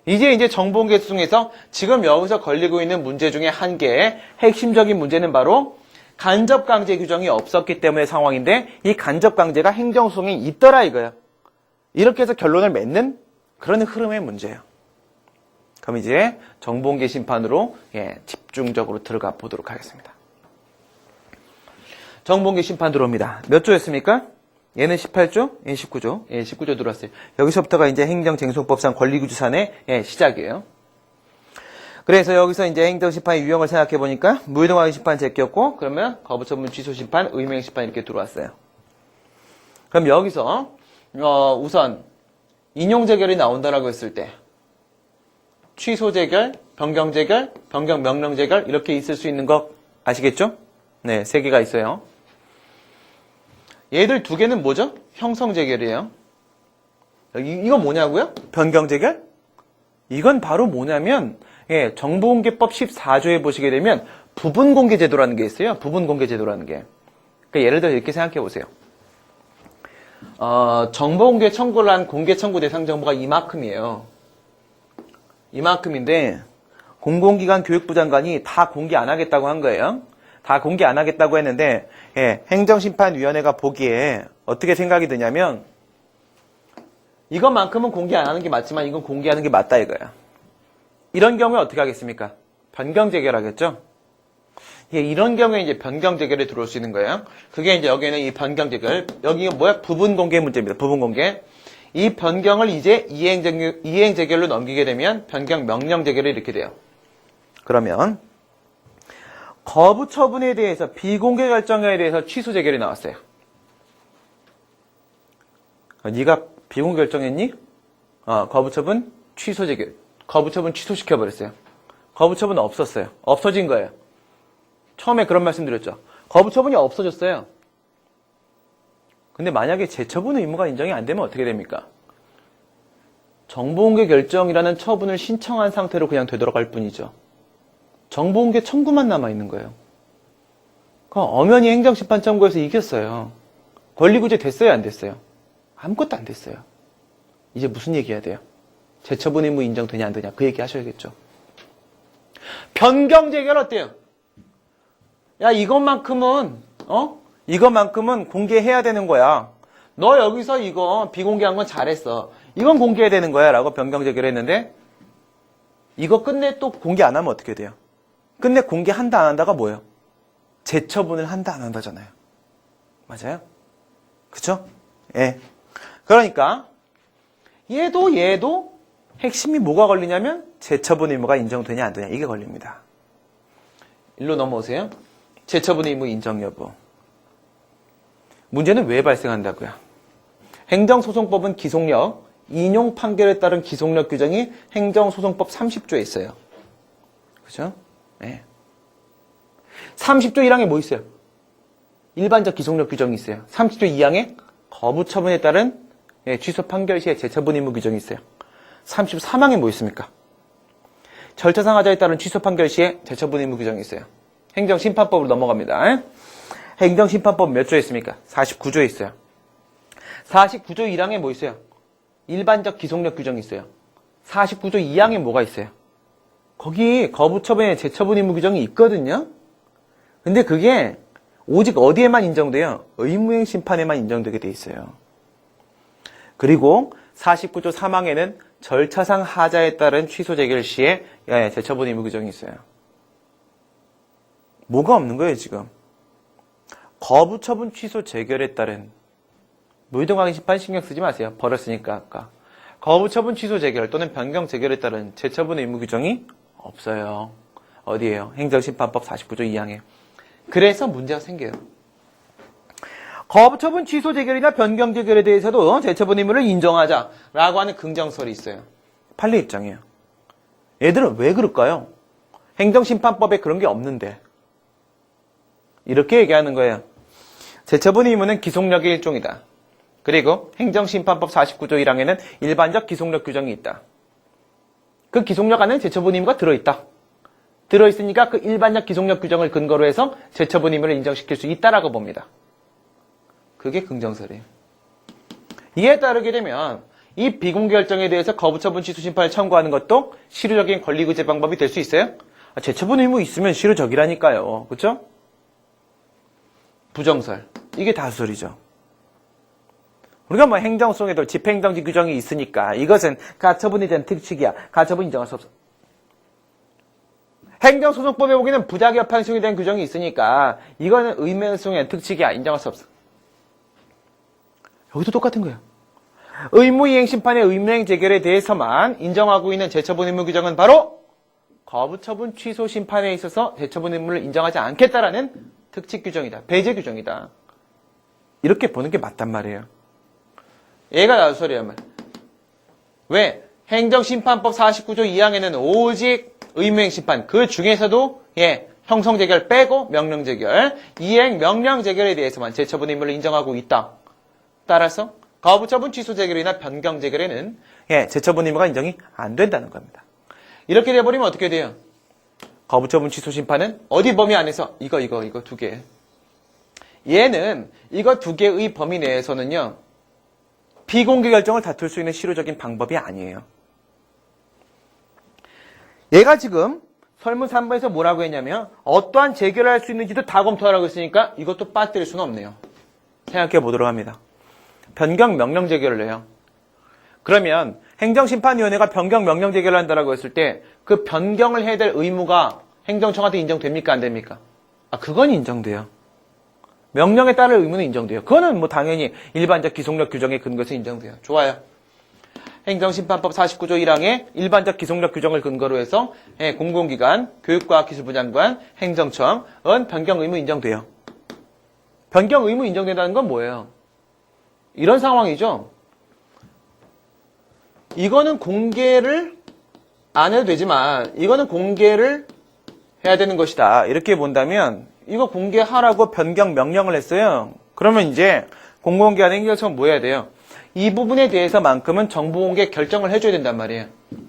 Speaker 1: 이제 정보공개 소송에서 지금 여기서 걸리고 있는 문제 중에 한 개의 핵심적인 문제는 바로 간접강제 규정이 없었기 때문의 상황인데 이 간접강제가 행정소송에 있더라 이거야. 이렇게 해서 결론을 맺는 그런 흐름의 문제예요. 그럼 이제 정보공개 심판으로 집중적으로 들어가 보도록 하겠습니다. 정보공개 심판 들어옵니다. 몇 조였습니까? 얘는 18조, 얘는 19조. 19조 들어왔어요. 여기서부터가 이제 행정쟁송법상 권리구제산의 시작이에요. 그래서 여기서 이제 행정심판의 유형을 생각해 보니까 무이동하게 심판 제꼈고 그러면 거부처분 취소 심판, 의무행 심판 이렇게 들어왔어요. 그럼 여기서 우선 인용재결이 나온다라고 했을 때 취소재결, 변경재결, 변경명령재결 이렇게 있을 수 있는 거 아시겠죠? 네, 3개가 있어요. 얘들 2개는 뭐죠? 형성재결이에요. 이거 뭐냐고요? 변경재결? 이건 바로 뭐냐면 정보공개법 14조에 보시게 되면 부분공개제도라는 게 있어요. 부분공개제도라는 게. 그러니까 예를 들어 이렇게 생각해 보세요. 정보공개 청구를 한 공개 청구 대상 정보가 이만큼이에요. 이만큼인데 공공기관 교육부 장관이 다 공개 안 하겠다고 한 거예요. 다 공개 안 하겠다고 했는데 행정심판위원회가 보기에 어떻게 생각이 드냐면 이것만큼은 공개 안 하는 게 맞지만 이건 공개하는 게 맞다 이거야. 이런 경우에 어떻게 하겠습니까? 변경재결하겠죠? 이런 경우에 이제 변경재결에 들어올 수 있는 거예요. 그게 이제 여기는 이 변경재결, 여기가 뭐야? 부분공개 문제입니다. 부분공개. 이 변경을 이제 이행재결로 넘기게 되면 변경명령재결이 이렇게 돼요. 그러면 거부처분에 대해서 비공개 결정에 대해서 취소재결이 나왔어요. 네가 비공개 결정했니? 거부처분 취소재결. 거부처분 취소시켜버렸어요. 거부처분 없었어요. 없어진 거예요. 처음에 그런 말씀 드렸죠. 거부처분이 없어졌어요. 근데 만약에 재처분 의무가 인정이 안 되면 어떻게 됩니까? 정보공개 결정이라는 처분을 신청한 상태로 그냥 되돌아갈 뿐이죠. 정보공개 청구만 남아있는 거예요. 그럼 엄연히 행정심판 청구에서 이겼어요. 권리구제 됐어요? 안 됐어요? 아무것도 안 됐어요. 이제 무슨 얘기 해야 돼요? 재처분 의무 인정되냐 안 되냐 그 얘기 하셔야겠죠. 변경재결 어때요? 야 이것만큼은 공개해야 되는 거야. 너 여기서 이거 비공개한 건 잘했어. 이건 공개해야 되는 거야 라고 변경재결을 했는데 이거 끝내 또 공개 안 하면 어떻게 돼요? 끝내 공개한다 안 한다가 뭐예요? 재처분을 한다 안 한다잖아요. 맞아요? 그쵸? 예. 그러니까 얘도 핵심이 뭐가 걸리냐면 재처분 의무가 인정되냐 안 되냐 이게 걸립니다. 일로 넘어오세요. 재처분 의무 인정 여부. 문제는 왜 발생한다고요? 행정소송법은 기속력, 인용 판결에 따른 기속력 규정이 행정소송법 30조에 있어요. 그죠? 네. 30조 1항에 뭐 있어요? 일반적 기속력 규정이 있어요. 30조 2항에 거부처분에 따른 취소 판결 시에 재처분 의무 규정이 있어요. 33항에 뭐 있습니까? 절차상 하자에 따른 취소 판결 시에 재처분 의무 규정이 있어요. 행정심판법으로 넘어갑니다. 행정심판법 몇 조에 있습니까? 49조에 있어요. 49조 1항에 뭐 있어요? 일반적 기속력 규정이 있어요. 49조 2항에 뭐가 있어요? 거기 거부처분에 재처분 의무 규정이 있거든요. 근데 그게 오직 어디에만 인정돼요? 의무행 심판에만 인정되게 돼 있어요. 그리고 49조 3항에는 절차상 하자에 따른 취소 재결 시에 재처분 의무 규정이 있어요. 뭐가 없는 거예요, 지금? 거부처분 취소 재결에 따른 무이동강의 심판 신경 쓰지 마세요. 버렸으니까 아까. 거부처분 취소 재결 또는 변경 재결에 따른 재처분 의무 규정이 없어요. 어디에요? 행정심판법 49조 2항에. 그래서 문제가 생겨요. 거부처분 취소 재결이나 변경 재결에 대해서도 재처분 의무를 인정하자라고 하는 긍정설이 있어요. 판례 입장이에요. 얘들은 왜 그럴까요? 행정심판법에 그런 게 없는데. 이렇게 얘기하는 거예요. 재처분 의무는 기속력의 일종이다. 그리고 행정심판법 49조 1항에는 일반적 기속력 규정이 있다. 그 기속력 안에 재처분 의무가 들어있다. 들어있으니까 그 일반적 기속력 규정을 근거로 해서 재처분 의무를 인정시킬 수 있다라고 봅니다. 그게 긍정설이에요. 이에 따르게 되면 이 비공개 결정에 대해서 거부처분 취소 심판을 청구하는 것도 실효적인 권리구제 방법이 될 수 있어요? 재처분 의무 있으면 실효적이라니까요. 그렇죠? 부정설. 이게 다수설이죠. 우리가 뭐 행정소송에도 집행정지 규정이 있으니까 이것은 가처분에 대한 특칙이야. 가처분 인정할 수 없어. 행정소송법에 보기에는 부작위협판소송에 대한 규정이 있으니까 이거는 의무행소송에 대한 특칙이야. 인정할 수 없어. 여기도 똑같은 거예요. 의무이행심판의 의무행 재결에 대해서만 인정하고 있는 재처분 의무 규정은 바로 거부처분 취소 심판에 있어서 재처분 의무를 인정하지 않겠다라는 특칙 규정이다. 배제 규정이다. 이렇게 보는 게 맞단 말이에요. 얘가 나소리야 말. 왜? 행정심판법 49조 2항에는 오직 의무행심판 그 중에서도 형성재결 빼고 명령재결, 이행 명령재결에 대해서만 재처분 의무를 인정하고 있다. 따라서 거부처분 취소 재결이나 변경 재결에는 재처분 의무가 인정이 안 된다는 겁니다. 이렇게 돼버리면 어떻게 돼요? 거부처분 취소 심판은 어디 범위 안에서 이거 두 개. 얘는 이거 두 개의 범위 내에서는요. 비공개 결정을 다툴 수 있는 실효적인 방법이 아니에요. 얘가 지금 설문 3번에서 뭐라고 했냐면 어떠한 재결을 할 수 있는지도 다 검토하라고 했으니까 이것도 빠뜨릴 수는 없네요. 생각해 보도록 합니다. 변경 명령 재결을 해요. 그러면 행정심판위원회가 변경 명령 재결을 한다고 했을 때 그 변경을 해야 될 의무가 행정청한테 인정됩니까? 안 됩니까? 그건 인정돼요. 명령에 따를 의무는 인정돼요. 그거는 뭐 당연히 일반적 기속력 규정에 근거해서 인정돼요. 좋아요. 행정심판법 49조 1항에 일반적 기속력 규정을 근거로 해서 공공기관, 교육과학기술부 장관, 행정청은 변경 의무 인정돼요. 변경 의무 인정된다는 건 뭐예요? 이런 상황이죠. 이거는 공개를 안 해도 되지만 이거는 공개를 해야 되는 것이다. 이렇게 본다면 이거 공개하라고 변경 명령을 했어요. 그러면 이제 공공기관 행정청 뭐 해야 돼요? 이 부분에 대해서만큼은 정보 공개 결정을 해줘야 된단 말이에요.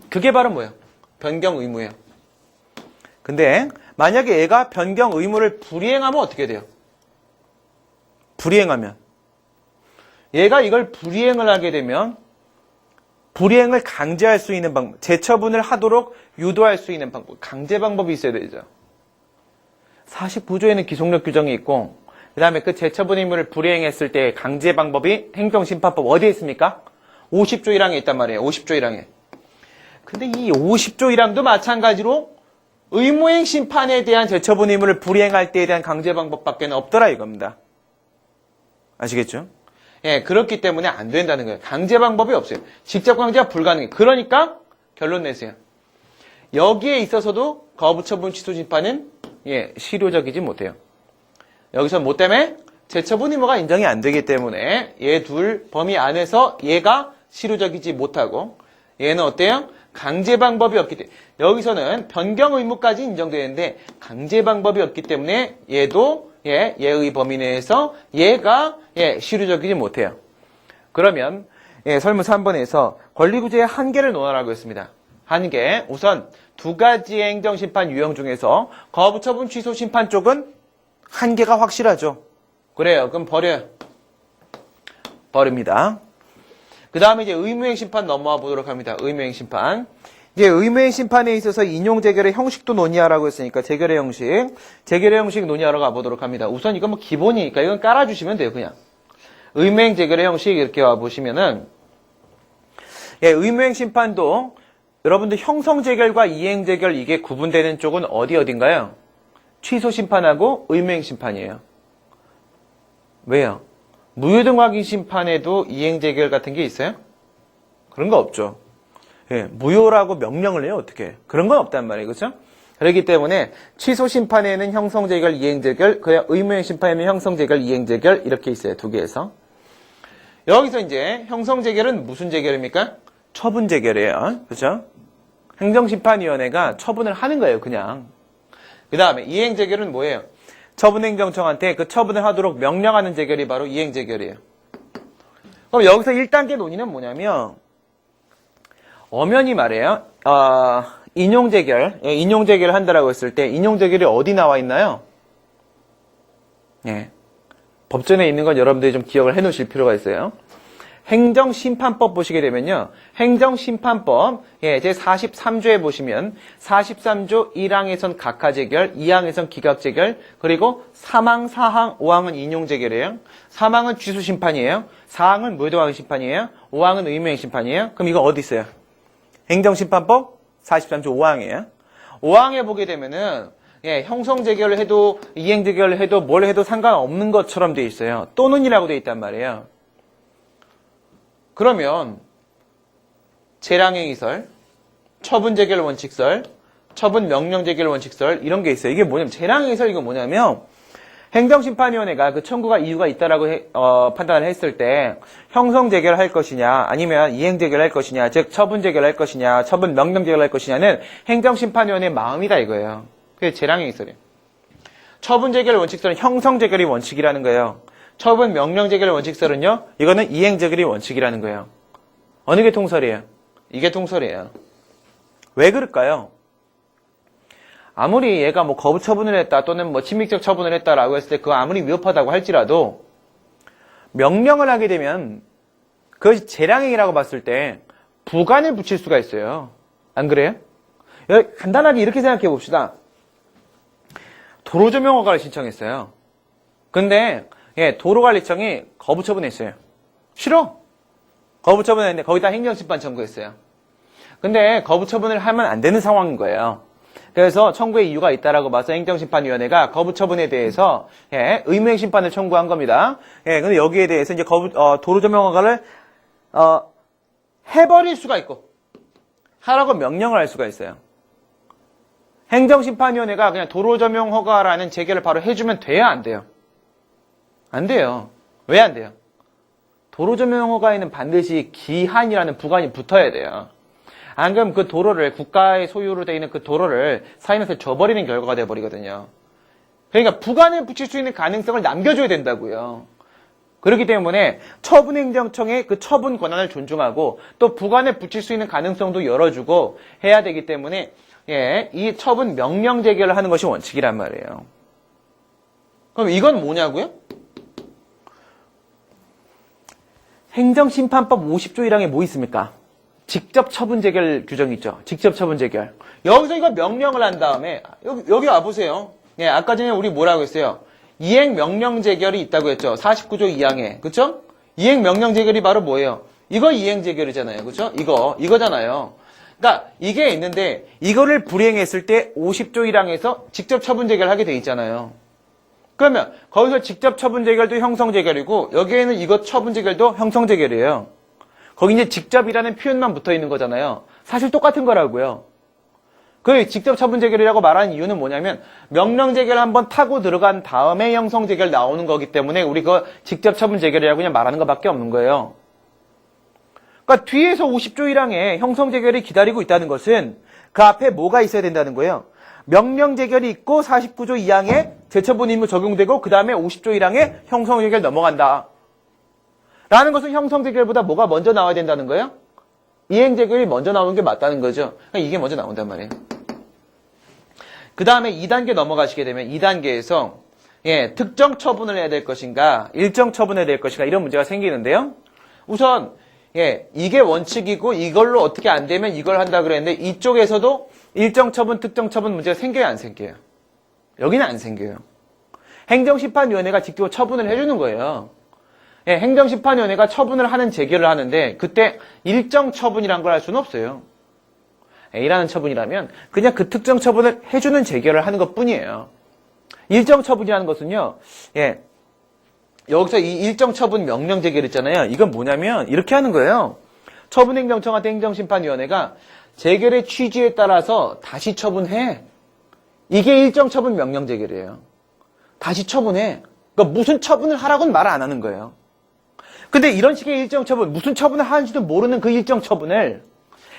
Speaker 1: 그게 바로 뭐예요? 변경 의무예요. 근데 만약에 얘가 변경 의무를 불이행하면 어떻게 돼요? 불이행하면 얘가 이걸 불이행을 하게 되면 불이행을 강제할 수 있는 방법, 재처분을 하도록 유도할 수 있는 방법, 강제 방법이 있어야 되죠. 49조에는 기속력 규정이 있고 그 다음에 그 재처분 의무를 불이행했을 때 강제 방법이 행정심판법 어디에 있습니까? 50조 1항에 있단 말이에요. 50조 1항에. 근데 이 50조 1항도 마찬가지로 의무행 심판에 대한 재처분 의무를 불이행할 때에 대한 강제 방법밖에 없더라 이겁니다. 아시겠죠? 그렇기 때문에 안 된다는 거예요. 강제 방법이 없어요. 직접 강제가 불가능해요. 그러니까 결론 내세요. 여기에 있어서도 거부처분 취소 심판은 실효적이지 못해요. 여기서 뭐 때문에? 재처분 의무가 인정이 안 되기 때문에 얘 둘 범위 안에서 얘가 실효적이지 못하고 얘는 어때요? 강제 방법이 없기 때문에 여기서는 변경 의무까지 인정되는데 강제 방법이 없기 때문에 얘도 얘의 범위 내에서 얘가 실효적이지 못해요. 그러면 설문 3번에서 권리구제의 한계를 논하라고 했습니다. 한계. 우선 두 가지의 행정심판 유형 중에서 거부처분 취소 심판 쪽은 한계가 확실하죠. 그래요. 그럼 버려요. 버립니다. 그 다음에 이제 의무행 심판 넘어와 보도록 합니다. 의무행 심판. 이제 의무행 심판에 있어서 인용 재결의 형식도 논의하라고 했으니까 재결의 형식. 재결의 형식 논의하러 가보도록 합니다. 우선 이건 뭐 기본이니까 이건 깔아주시면 돼요, 그냥. 의무행 재결의 형식 이렇게 와보시면은, 예, 의무행 심판도 여러분들 형성 재결과 이행 재결 이게 구분되는 쪽은 어딘가요? 취소 심판하고 의무행 심판이에요. 왜요? 무효등 확인 심판에도 이행 재결 같은 게 있어요? 그런 거 없죠. 예, 무효라고 명령을 해요, 어떻게? 그런 건 없단 말이에요, 그렇죠? 그렇기 때문에 취소 심판에는 형성 재결, 이행 재결, 그냥 의무행 심판에는 형성 재결, 이행 재결 이렇게 있어요, 두 개에서. 여기서 이제 형성 재결은 무슨 재결입니까? 처분 재결이에요, 그렇죠? 행정심판위원회가 처분을 하는 거예요, 그냥. 그 다음에 이행 재결은 뭐예요? 처분행정청한테 그 처분을 하도록 명령하는 재결이 바로 이행 재결이에요. 그럼 여기서 1단계 논의는 뭐냐면 엄연히 말해요. 인용 재결, 예, 인용 재결을 한다라고 했을 때 인용 재결이 어디 나와 있나요? 예. 법전에 있는 건 여러분들이 좀 기억을 해 놓으실 필요가 있어요. 행정심판법 보시게 되면요. 행정심판법, 예, 제 43조에 보시면 43조 1항에선 각하재결, 2항에선 기각재결, 그리고 3항, 4항, 5항은 인용재결이에요. 3항은 취소심판이에요. 4항은 무효등확인심판이에요. 5항은 의무행심판이에요. 그럼 이거 어디 있어요? 행정심판법 43조 5항이에요. 5항에 보게 되면은 예, 형성재결을 해도 이행재결을 해도 뭘 해도 상관없는 것처럼 돼 있어요. 또는이라고 돼 있단 말이에요. 그러면 재량행위설, 처분재결 원칙설, 처분명령재결 원칙설 이런 게 있어요. 이게 뭐냐면 재량행위설 이거 뭐냐면 행정심판위원회가 그 청구가 이유가 있다라고 판단을 했을 때 형성재결을 할 것이냐 아니면 이행재결을 할 것이냐 즉 처분재결을 할 것이냐 처분명령재결을 할 것이냐는 행정심판위원회의 마음이다 이거예요. 그게 재량행위설이에요. 처분재결 원칙설은 형성재결이 원칙이라는 거예요. 처분 명령재결 원칙설은요. 이거는 이행재결이 원칙이라는 거예요. 어느 게 통설이에요? 이게 통설이에요. 왜 그럴까요? 아무리 얘가 뭐 거부 처분을 했다 또는 뭐 침묵적 처분을 했다라고 했을 때 그거 아무리 위협하다고 할지라도 명령을 하게 되면 그것이 재량행위라고 봤을 때 부관을 붙일 수가 있어요. 안 그래요? 간단하게 이렇게 생각해 봅시다. 도로조명 허가를 신청했어요. 근데 예, 도로관리청이 거부 처분했어요. 싫어. 거부 처분했는데 거기다 행정심판 청구했어요. 근데 거부 처분을 하면 안 되는 상황인 거예요. 그래서 청구의 이유가 있다라고 봐서 행정심판위원회가 거부 처분에 대해서 예, 의무행심판을 청구한 겁니다. 예, 근데 여기에 대해서 이제 도로조명허가를 해버릴 수가 있고 하라고 명령을 할 수가 있어요. 행정심판위원회가 그냥 도로조명허가라는 재결을 바로 해주면 돼야 안 돼요? 안 돼요. 왜 안 돼요? 도로조명허가에는 반드시 기한이라는 부관이 붙어야 돼요. 안 그러면 그 도로를 국가의 소유로 되어 있는 그 도로를 사인한테 줘버리는 결과가 돼버리거든요. 그러니까 부관을 붙일 수 있는 가능성을 남겨줘야 된다고요. 그렇기 때문에 처분행정청의 그 처분 권한을 존중하고 또 부관을 붙일 수 있는 가능성도 열어주고 해야 되기 때문에 예, 이 처분 명령 재결을 하는 것이 원칙이란 말이에요. 그럼 이건 뭐냐고요? 행정심판법 50조 1항에 뭐 있습니까? 직접 처분 재결 규정이 있죠. 직접 처분 재결. 여기서 이거 명령을 한 다음에 여기 와보세요. 예, 아까 전에 우리 뭐라고 했어요? 이행 명령 재결이 있다고 했죠. 49조 2항에. 그쵸? 이행 명령 재결이 바로 뭐예요? 이거 이행 재결이잖아요. 그쵸? 이거잖아요. 그러니까 이게 있는데 이거를 불이행했을 때 50조 1항에서 직접 처분 재결하게 돼 있잖아요. 그러면 거기서 직접 처분 재결도 형성 재결이고 여기에는 이거 처분 재결도 형성 재결이에요. 거기 이제 직접이라는 표현만 붙어 있는 거잖아요. 사실 똑같은 거라고요. 그 직접 처분 재결이라고 말하는 이유는 뭐냐면 명령 재결 한번 타고 들어간 다음에 형성 재결 나오는 거기 때문에 우리 그 직접 처분 재결이라고 그냥 말하는 것밖에 없는 거예요. 그러니까 뒤에서 50조 1항에 형성 재결이 기다리고 있다는 것은 그 앞에 뭐가 있어야 된다는 거예요. 명령 재결이 있고 49조 2항에 재처분 의무 적용되고 그 다음에 50조 1항에 형성 재결 넘어간다. 라는 것은 형성 재결보다 뭐가 먼저 나와야 된다는 거예요? 이행 재결이 먼저 나오는 게 맞다는 거죠. 그러니까 이게 먼저 나온단 말이에요. 그 다음에 2단계 넘어가시게 되면 2단계에서 예, 특정 처분을 해야 될 것인가 일정 처분을 해야 될 것인가 이런 문제가 생기는데요. 우선
Speaker 2: 예, 이게 원칙이고 이걸로 어떻게 안 되면 이걸 한다 그랬는데 이쪽에서도 일정 처분, 특정 처분 문제가 생겨요, 안 생겨요? 여기는 안 생겨요. 행정심판위원회가 직접 처분을 해주는 거예요. 예, 행정심판위원회가 처분을 하는 재결을 하는데 그때 일정 처분이란 걸 할 수는 없어요. A라는 처분이라면 그냥 그 특정 처분을 해주는 재결을 하는 것 뿐이에요. 일정 처분이라는 것은요, 예, 여기서 이 일정 처분 명령 재결 있잖아요. 이건 뭐냐면 이렇게 하는 거예요. 처분행정청한테 행정심판위원회가 재결의 취지에 따라서 다시 처분해. 이게 일정 처분 명령 재결이에요. 다시 처분해. 그러니까 무슨 처분을 하라고는 말 안 하는 거예요. 근데 이런 식의 일정 처분, 무슨 처분을 하는지도 모르는 그 일정 처분을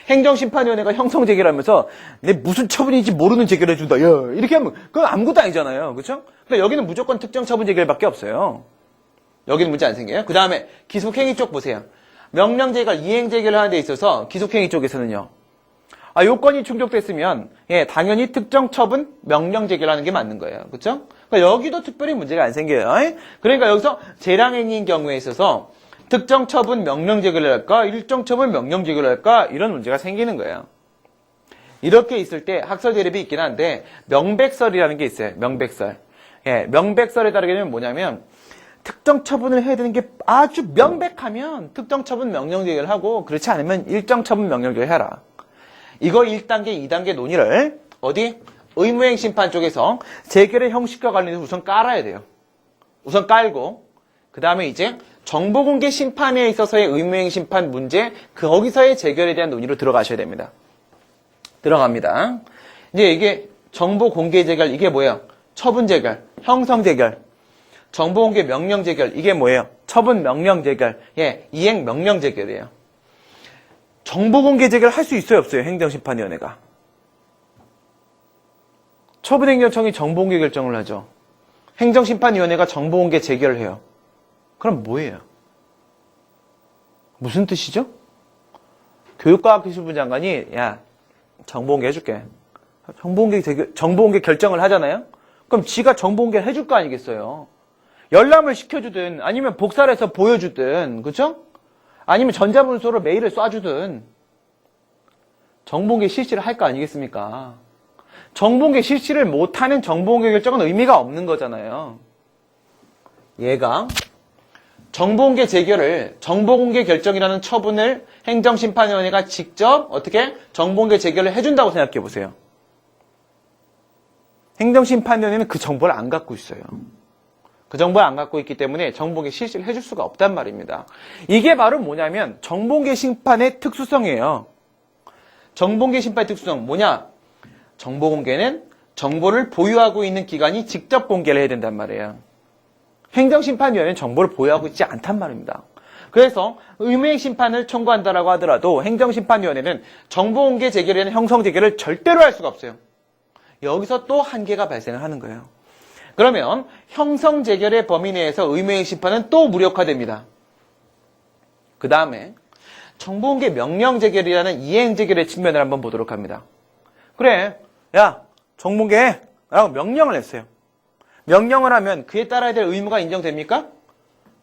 Speaker 2: 행정심판위원회가 형성 재결하면서 내 무슨 처분인지 모르는 재결을 해준다. 야, 이렇게 하면 그건 아무것도 아니잖아요. 그렇죠? 그러니까 여기는 무조건 특정 처분 재결밖에 없어요. 여기는 문제 안 생겨요. 그 다음에 기속행위 쪽 보세요. 명령 재결, 이행 재결을 하는 데 있어서 기속행위 쪽에서는요. 요건이 충족됐으면 예, 당연히 특정 처분 명령 재결하는 게 맞는 거예요. 그렇죠? 그러니까 여기도 특별히 문제가 안 생겨요. 그러니까 여기서 재량행위인 경우에 있어서 특정 처분 명령 재결을 할까? 일정 처분 명령 재결을 할까? 이런 문제가 생기는 거예요. 이렇게 있을 때 학설 대립이 있긴 한데 명백설이라는 게 있어요. 명백설. 예, 명백설에 따르게 되면 뭐냐면 특정 처분을 해야 되는 게 아주 명백하면 특정 처분 명령 재결을 하고 그렇지 않으면 일정 처분 명령 재결을 해라. 이거 1단계, 2단계 논의를 어디? 의무행 심판 쪽에서 재결의 형식과 관련해서 우선 깔아야 돼요. 우선 깔고 그 다음에 이제 정보공개 심판에 있어서의 의무행 심판 문제 거기서의 재결에 대한 논의로 들어가셔야 됩니다. 들어갑니다. 이제 이게 정보공개 재결 이게 뭐예요? 처분 재결, 형성 재결, 정보공개 명령 재결 이게 뭐예요? 처분 명령 재결, 예, 이행 명령 재결이에요. 정보공개 재결 할 수 있어요, 없어요? 행정심판위원회가. 처분행정청이 정보공개 결정을 하죠. 행정심판위원회가 정보공개 재결을 해요. 그럼 뭐예요? 무슨 뜻이죠? 교육과학기술부 장관이 야 정보공개 해줄게. 정보공개 결정을 하잖아요. 그럼 지가 정보공개를 해줄 거 아니겠어요? 열람을 시켜주든 아니면 복사를 해서 보여주든 그렇죠? 아니면 전자문서로 메일을 쏴주든 정보공개 실시를 할 거 아니겠습니까? 정보공개 실시를 못하는 정보공개 결정은 의미가 없는 거잖아요. 얘가 정보공개 재결을 정보공개 결정이라는 처분을 행정심판위원회가 직접 어떻게 정보공개 재결을 해준다고 생각해 보세요. 행정심판위원회는 그 정보를 안 갖고 있어요. 그 정보를 안 갖고 있기 때문에 정보공개 실시를 해줄 수가 없단 말입니다. 이게 바로 뭐냐면 정보공개 심판의 특수성이에요. 정보공개 심판의 특수성 뭐냐? 정보공개는 정보를 보유하고 있는 기관이 직접 공개를 해야 된단 말이에요. 행정심판위원회는 정보를 보유하고 있지 않단 말입니다. 그래서 의무행 심판을 청구한다라고 하더라도 행정심판위원회는 정보공개 재결이나 형성 재결을 절대로 할 수가 없어요. 여기서 또 한계가 발생을 하는 거예요. 그러면 형성 재결의 범위 내에서 의무행 심판은 또 무력화됩니다. 그 다음에 정보공개 명령 재결이라는 이행 재결의 측면을 한번 보도록 합니다. 그래, 야, 정보공개 라고 명령을 했어요. 명령을 하면 그에 따라야 될 의무가 인정됩니까?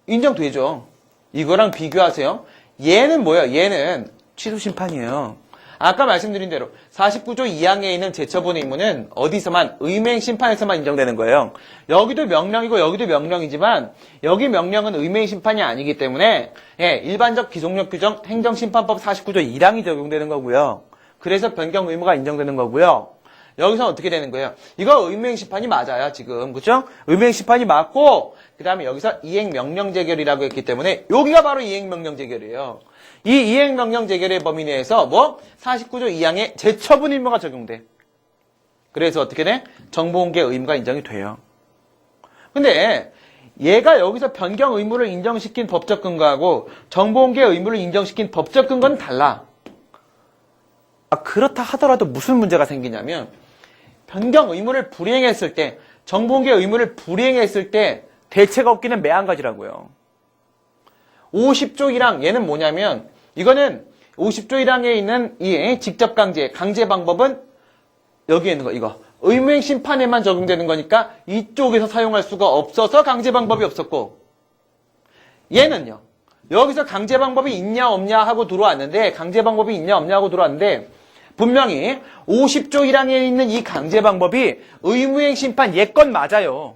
Speaker 2: 인정되죠. 이거랑 비교하세요. 얘는 뭐예요? 얘는 취소심판이에요. 아까 말씀드린 대로 49조 2항에 있는 재처분 의무는 어디서만 의무행 심판에서만 인정되는 거예요. 여기도 명령이고 여기도 명령이지만 여기 명령은 의무행 심판이 아니기 때문에 예, 일반적 기속력 규정 행정심판법 49조 1항이 적용되는 거고요. 그래서 변경 의무가 인정되는 거고요. 여기서 어떻게 되는 거예요? 이거 의무행 심판이 맞아요, 지금. 그죠? 의무행 심판이 맞고, 그 다음에 여기서 이행명령 재결이라고 했기 때문에, 여기가 바로 이행명령 재결이에요. 이 이행명령 재결의 범위 내에서 49조 2항의 재처분 의무가 적용돼. 그래서 어떻게 돼? 정보공개 의무가 인정이 돼요. 근데, 얘가 여기서 변경 의무를 인정시킨 법적 근거하고, 정보공개 의무를 인정시킨 법적 근거는 달라. 그렇다 하더라도 무슨 문제가 생기냐면 변경 의무를 불이행했을 때 정보공개 의무를 불이행했을 때 대체가 없기는 매한 가지라고요. 50조 1항 얘는 뭐냐면 이거는 50조 1항에 있는 이 직접 강제 방법은 여기에 있는 거 이거 의무행 심판에만 적용되는 거니까 이쪽에서 사용할 수가 없어서 강제 방법이 없었고 얘는요. 여기서 강제 방법이 있냐 없냐 하고 들어왔는데 강제 방법이 있냐 없냐 하고 들어왔는데 분명히 50조 1항에 있는 이 강제 방법이 의무행 심판 예건 맞아요.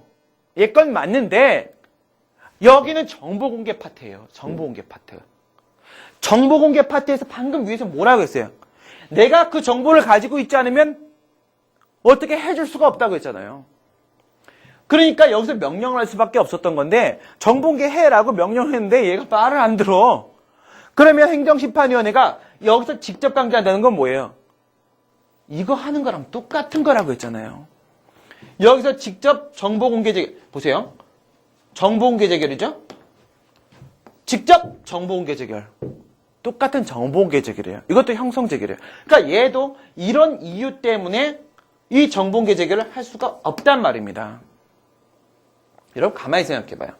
Speaker 2: 예건 맞는데 여기는 정보 공개 파트예요. 정보 공개 파트. 정보 공개 파트에서 방금 위에서 뭐라고 했어요? 내가 그 정보를 가지고 있지 않으면 어떻게 해줄 수가 없다고 했잖아요. 그러니까 여기서 명령을 할 수밖에 없었던 건데 정보 공개 해라고 명령을 했는데 얘가 말을 안 들어. 그러면 행정심판위원회가 여기서 직접 강제한다는 건 뭐예요? 이거 하는 거랑 똑같은 거라고 했잖아요. 여기서 직접 정보 공개 재결, 보세요. 정보 공개 재결이죠? 직접 정보 공개 재결. 똑같은 정보 공개 재결이에요. 이것도 형성 재결이에요. 그러니까 얘도 이런 이유 때문에 이 정보 공개 재결을 할 수가 없단 말입니다. 여러분 가만히 생각해봐요.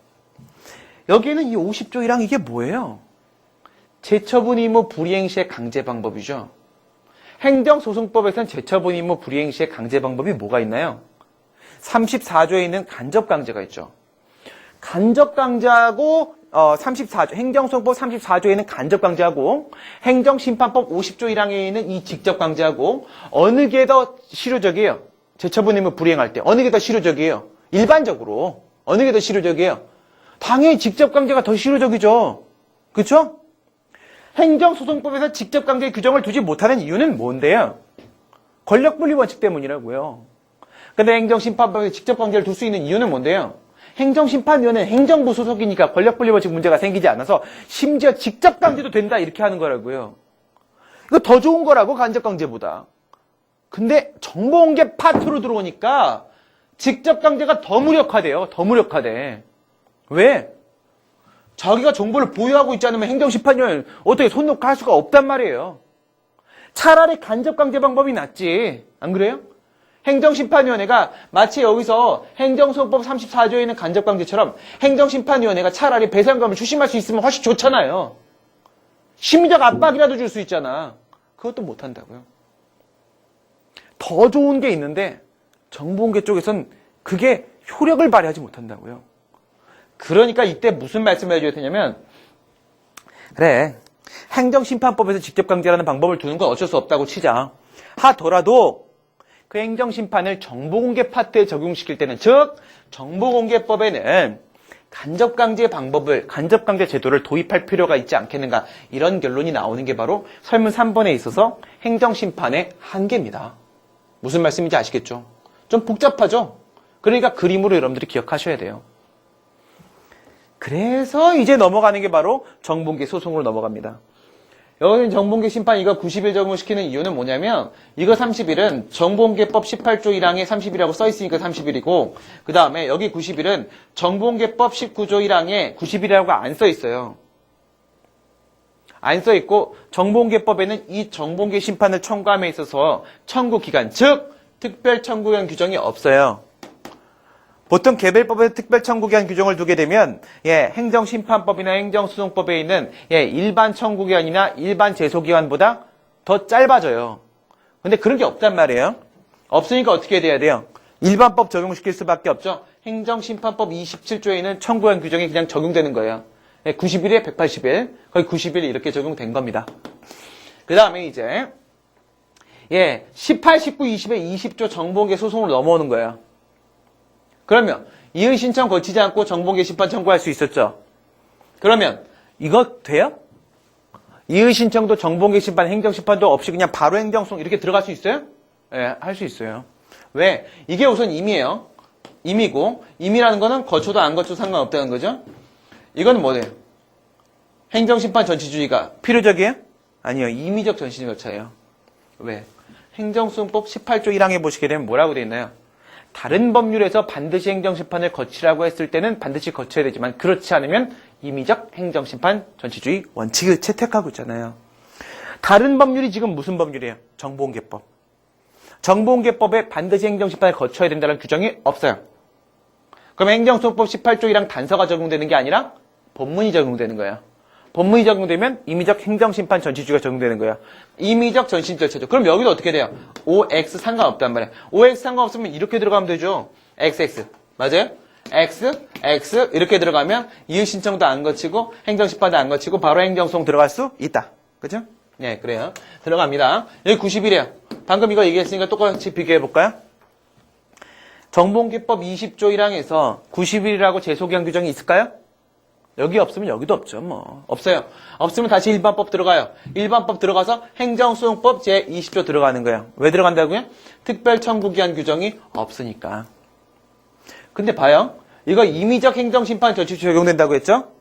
Speaker 2: 여기에는 이 50조 1항 이게 뭐예요? 재처분 의무 불이행 시의 강제 방법이죠. 행정소송법에서는 재처분 의무 불이행 시의 강제 방법이 뭐가 있나요? 34조에 있는 간접 강제가 있죠. 간접 강제하고 34조 행정소송법 34조에 있는 간접 강제하고 행정심판법 50조 1항에 있는 이 직접 강제하고 어느 게 더 실효적이에요? 재처분 의무 불이행할 때 어느 게 더 실효적이에요? 일반적으로 어느 게 더 실효적이에요? 당연히 직접 강제가 더 실효적이죠. 그렇죠? 행정소송법에서 직접 강제 규정을 두지 못하는 이유는 뭔데요? 권력분리 원칙 때문이라고요. 근데 행정심판법에서 직접 강제를 둘 수 있는 이유는 뭔데요? 행정심판위원회는 행정부 소속이니까 권력분리 원칙 문제가 생기지 않아서 심지어 직접 강제도 된다 이렇게 하는 거라고요. 이거 더 좋은 거라고 간접 강제보다. 근데 정보공개 파트로 들어오니까 직접 강제가 더 무력화돼요. 더 무력화돼. 왜? 자기가 정보를 보유하고 있지 않으면 행정심판위원회는 어떻게 손 놓고 할 수가 없단 말이에요. 차라리 간접 강제 방법이 낫지. 안 그래요? 행정심판위원회가 마치 여기서 행정소송법 34조에 있는 간접 강제처럼 행정심판위원회가 차라리 배상금을 추심할 수 있으면 훨씬 좋잖아요. 심리적 압박이라도 줄 수 있잖아. 그것도 못한다고요. 더 좋은 게 있는데 정보공개 쪽에선 그게 효력을 발휘하지 못한다고요. 그러니까 이때 무슨 말씀을 해줘야 되냐면 그래 행정심판법에서 직접 강제라는 방법을 두는 건 어쩔 수 없다고 치자. 하더라도 그 행정심판을 정보공개 파트에 적용시킬 때는 즉 정보공개법에는 간접강제 방법을 간접강제 제도를 도입할 필요가 있지 않겠는가 이런 결론이 나오는 게 바로 설문 3번에 있어서 행정심판의 한계입니다. 무슨 말씀인지 아시겠죠? 좀 복잡하죠? 그러니까 그림으로 여러분들이 기억하셔야 돼요. 그래서 이제 넘어가는 게 바로 정보공개 소송으로 넘어갑니다. 여기는 정보공개 심판 이거 90일 적용시키는 이유는 뭐냐면 이거 30일은 정보공개법 18조 1항에 30일이라고 써있으니까 30일이고 그 다음에 여기 90일은 정보공개법 19조 1항에 90일이라고 안 써있어요. 안 써있고 정보공개법에는 이 정보공개 심판을 청구함에 있어서 청구기간 즉 특별청구기한 규정이 없어요. 보통 개별법에서 특별청구기한 규정을 두게 되면 행정심판법이나 행정소송법에 있는 일반 청구기한이나 일반 제소기한보다 더 짧아져요. 근데 그런 게 없단 말이에요. 없으니까 어떻게 돼야 돼요? 일반법 적용시킬 수밖에 없죠. 행정심판법 27조에 있는 청구기한 규정이 그냥 적용되는 거예요. 90일에 180일, 거의 90일 이렇게 적용된 겁니다. 그 다음에 이제 18, 19, 20에 20조 정보공개 소송으로 넘어오는 거예요. 그러면 이의 신청 거치지 않고 정보공개 심판 청구할 수 있었죠. 그러면 이거 돼요? 이의 신청도 정보공개 심판, 행정심판도 없이 그냥 바로 행정소송 이렇게 들어갈 수 있어요? 네, 할 수 있어요. 왜? 이게 우선 임의예요. 임의고 임의라는 거는 거쳐도 안 거쳐도 상관없다는 거죠. 이건 뭐예요? 행정심판 전치주의가 필요적이에요? 아니요. 임의적 전치주의 절차예요. 왜? 행정소송법 18조 1항에 보시게 되면 뭐라고 되어 있나요? 다른 법률에서 반드시 행정심판을 거치라고 했을 때는 반드시 거쳐야 되지만 그렇지 않으면 임의적 행정심판 전치주의 원칙을 채택하고 있잖아요. 다른 법률이 지금 무슨 법률이에요? 정보공개법. 정보공개법에 반드시 행정심판을 거쳐야 된다는 규정이 없어요. 그럼 행정소송법 18조 1항 단서가 적용되는 게 아니라 본문이 적용되는 거예요. 본문이 적용되면 임의적 행정심판 전치주의가 적용되는 거예요. 임의적 전신 절차죠. 그럼 여기도 어떻게 돼요? OX 상관없단 말이에요. OX 상관없으면 이렇게 들어가면 되죠. XX. 맞아요? X 이렇게 들어가면 이의 신청도 안 거치고 행정심판도 안 거치고 바로 행정소송 들어갈 수 있다. 그죠? 네, 그래요. 들어갑니다. 여기 90이래요. 방금 이거 얘기했으니까 똑같이 비교해 볼까요? 정보공개법 20조 1항에서 90일이라고 재소기한 규정이 있을까요? 여기 없으면 여기도 없죠, 뭐. 없어요. 없으면 다시 일반법 들어가요. 일반법 들어가서 행정소송법 제20조 들어가는 거예요. 왜 들어간다고요? 특별청구기한 규정이 없으니까. 근데 봐요. 이거 임의적 행정심판 절차에 적용된다고 했죠?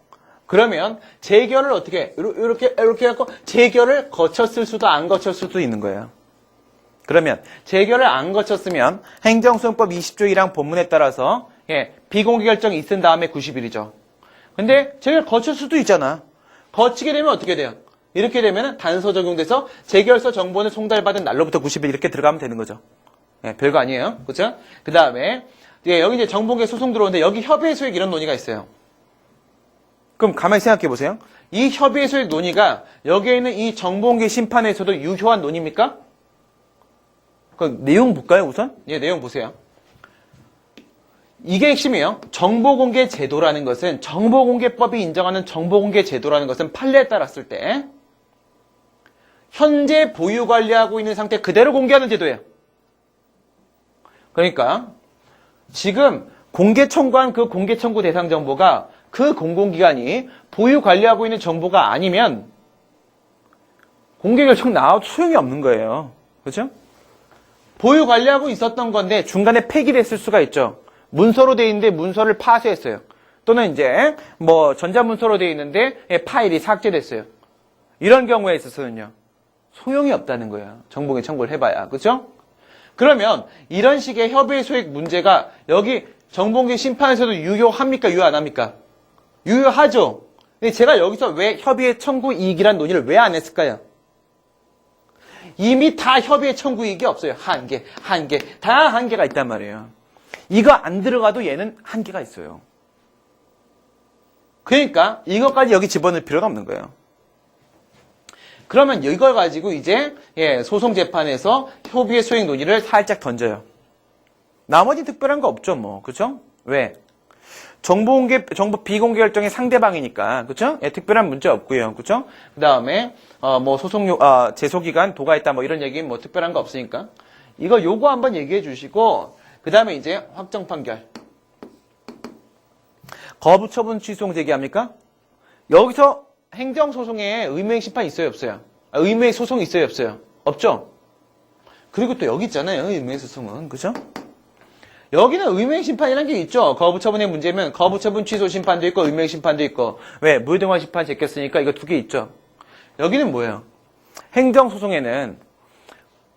Speaker 2: 그러면 재결을 어떻게 해? 이렇게 해갖고 재결을 거쳤을 수도 안 거쳤을 수도 있는 거예요. 그러면 재결을 안 거쳤으면 행정소송법 20조 1항 본문에 따라서 비공개 결정이 있은 다음에 90일이죠. 근데 재결 거칠 수도 있잖아. 거치게 되면 어떻게 돼요? 이렇게 되면 단서 적용돼서 재결서 정보는 송달받은 날로부터 90일 이렇게 들어가면 되는 거죠. 별거 아니에요. 그렇죠? 그 다음에 여기 이제 정보공개 소송 들어오는데 여기 협의의 소액 이런 논의가 있어요. 그럼 가만히 생각해 보세요. 이 협의의 소액 논의가 여기에 있는 이 정보공개 심판에서도 유효한 논의입니까? 그 내용 볼까요, 우선? 예, 내용 보세요. 이게 핵심이에요. 정보공개 제도라는 것은 정보공개법이 인정하는 정보공개 제도라는 것은 판례에 따랐을 때 현재 보유 관리하고 있는 상태 그대로 공개하는 제도예요. 그러니까 지금 공개 청구한 그 공개 청구 대상 정보가 그 공공기관이 보유 관리하고 있는 정보가 아니면 공개 결정 나와도 소용이 없는 거예요. 그렇죠? 보유 관리하고 있었던 건데 중간에 폐기됐을 수가 있죠. 문서로 돼 있는데 문서를 파쇄했어요. 또는 이제 뭐 전자문서로 돼 있는데 파일이 삭제됐어요. 이런 경우에 있어서는요. 소용이 없다는 거예요. 정보공개 청구를 해봐야. 그렇죠? 그러면 이런 식의 협의의 소액 문제가 여기 정보공개 심판에서도 유효합니까? 유효 안 합니까? 유효하죠. 근데 제가 여기서 왜 협의의 청구 이익이란 논의를 왜 안 했을까요? 이미 다 협의의 청구 이익이 없어요. 한계. 다양한 한계가 있단 말이에요. 이거 안 들어가도 얘는 한계가 있어요. 그러니까 이것까지 여기 집어넣을 필요가 없는 거예요. 그러면 이걸 가지고 이제 소송 재판에서 협의의 소액 논의를 살짝 던져요. 나머지 특별한 거 없죠, 뭐. 그렇죠? 왜? 정보 비공개 결정의 상대방이니까. 그렇죠? 특별한 문제 없고요. 그렇죠? 그다음에 뭐 제소 기간 도가했다 뭐 이런 얘기 뭐 특별한 거 없으니까. 요거 한번 얘기해 주시고 그다음에 이제 확정 판결. 거부 처분 취소송 제기합니까? 여기서 행정 소송에 의무행 심판 있어요, 없어요? 의무행 소송이 있어요, 없어요? 없죠? 그리고 또 여기 있잖아요, 의무행 소송은. 그죠? 여기는 의무행 심판이라는 게 있죠. 거부 처분의 문제면 거부 처분 취소 심판도 있고 의무행 심판도 있고. 왜? 무효등화 심판 제꼈으니까 이거 두 개 있죠. 여기는 뭐예요? 행정 소송에는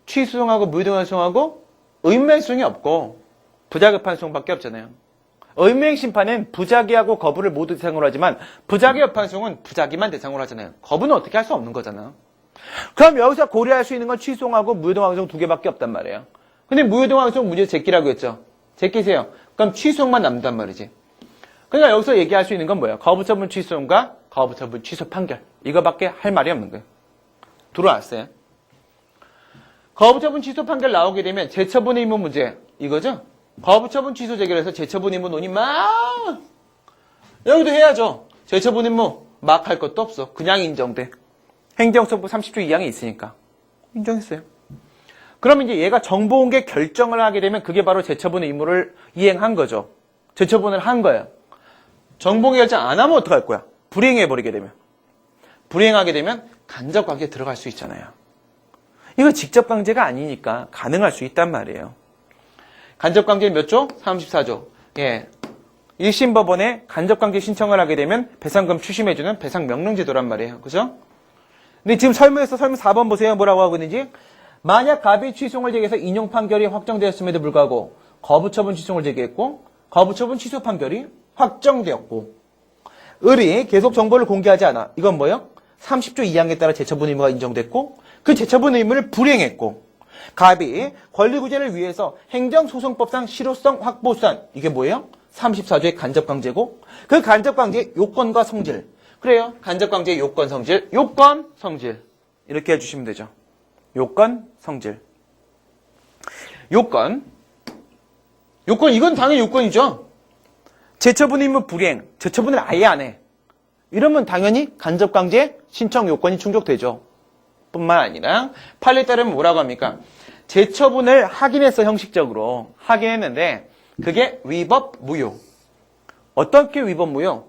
Speaker 2: 취소송하고 무효등화 소송하고 의무행 소송이 없고 부자급한 소송밖에 없잖아요. 의무행 심판은 부자기하고 거부를 모두 대상으로 하지만 부자기업한 소송은 부자기만 대상으로 하잖아요. 거부는 어떻게 할 수 없는 거잖아. 그럼 여기서 고려할 수 있는 건 취소송하고 무효등화 소송 두 개밖에 없단 말이에요. 근데 무효등화 소송 문제 제끼라고 했죠. 제끼세요. 그럼 취소만 남는단 말이지. 그러니까 여기서 얘기할 수 있는 건 뭐예요? 거부처분 취소과 거부처분 취소 판결. 이거밖에 할 말이 없는 거예요. 들어왔어요. 거부처분 취소 판결 나오게 되면 재처분 의무 문제 이거죠? 거부처분 취소 제기해서 재처분 의무 논의 막 여기도 해야죠. 재처분 의무 막 할 것도 없어. 그냥 인정돼. 행정소송법 30조 2항에 있으니까 인정했어요. 그럼 이제 얘가 정보공개 결정을 하게 되면 그게 바로 재처분 의무를 이행한 거죠. 재처분을 한 거예요. 정보공개 결정 안 하면 어떡할 거야? 불이행해버리게 되면. 불이행하게 되면 간접관계에 들어갈 수 있잖아요. 이거 직접강제가 아니니까 가능할 수 있단 말이에요. 간접관계 몇 조? 34조. 1심 법원에 간접관계 신청을 하게 되면 배상금 추심해주는 배상명령제도란 말이에요. 그죠? 근데 지금 설문에서 설문 4번 보세요. 뭐라고 하고 있는지. 만약 갑이 취소를 제기해서 인용 판결이 확정되었음에도 불구하고 거부처분 취소를 제기했고 거부처분 취소 판결이 확정되었고 을이 계속 정보를 공개하지 않아. 이건 뭐예요? 30조 2항에 따라 재처분 의무가 인정됐고 그 재처분 의무를 불이행했고 갑이 권리구제를 위해서 행정소송법상 실효성 확보 수단 이게 뭐예요? 34조의 간접강제고 그 간접강제의 요건과 성질 그래요. 간접강제의 요건, 성질 요건, 성질 이렇게 해주시면 되죠. 요건, 성질 요건 이건 당연히 요건이죠. 제처분 의무 불이행, 제처분을 아예 안 해. 이러면 당연히 간접강제 신청 요건이 충족되죠. 뿐만 아니라 판례에 따르면 뭐라고 합니까? 제처분을 하긴 했어, 형식적으로. 하긴 했는데 그게 위법 무효. 어떻게 위법 무효?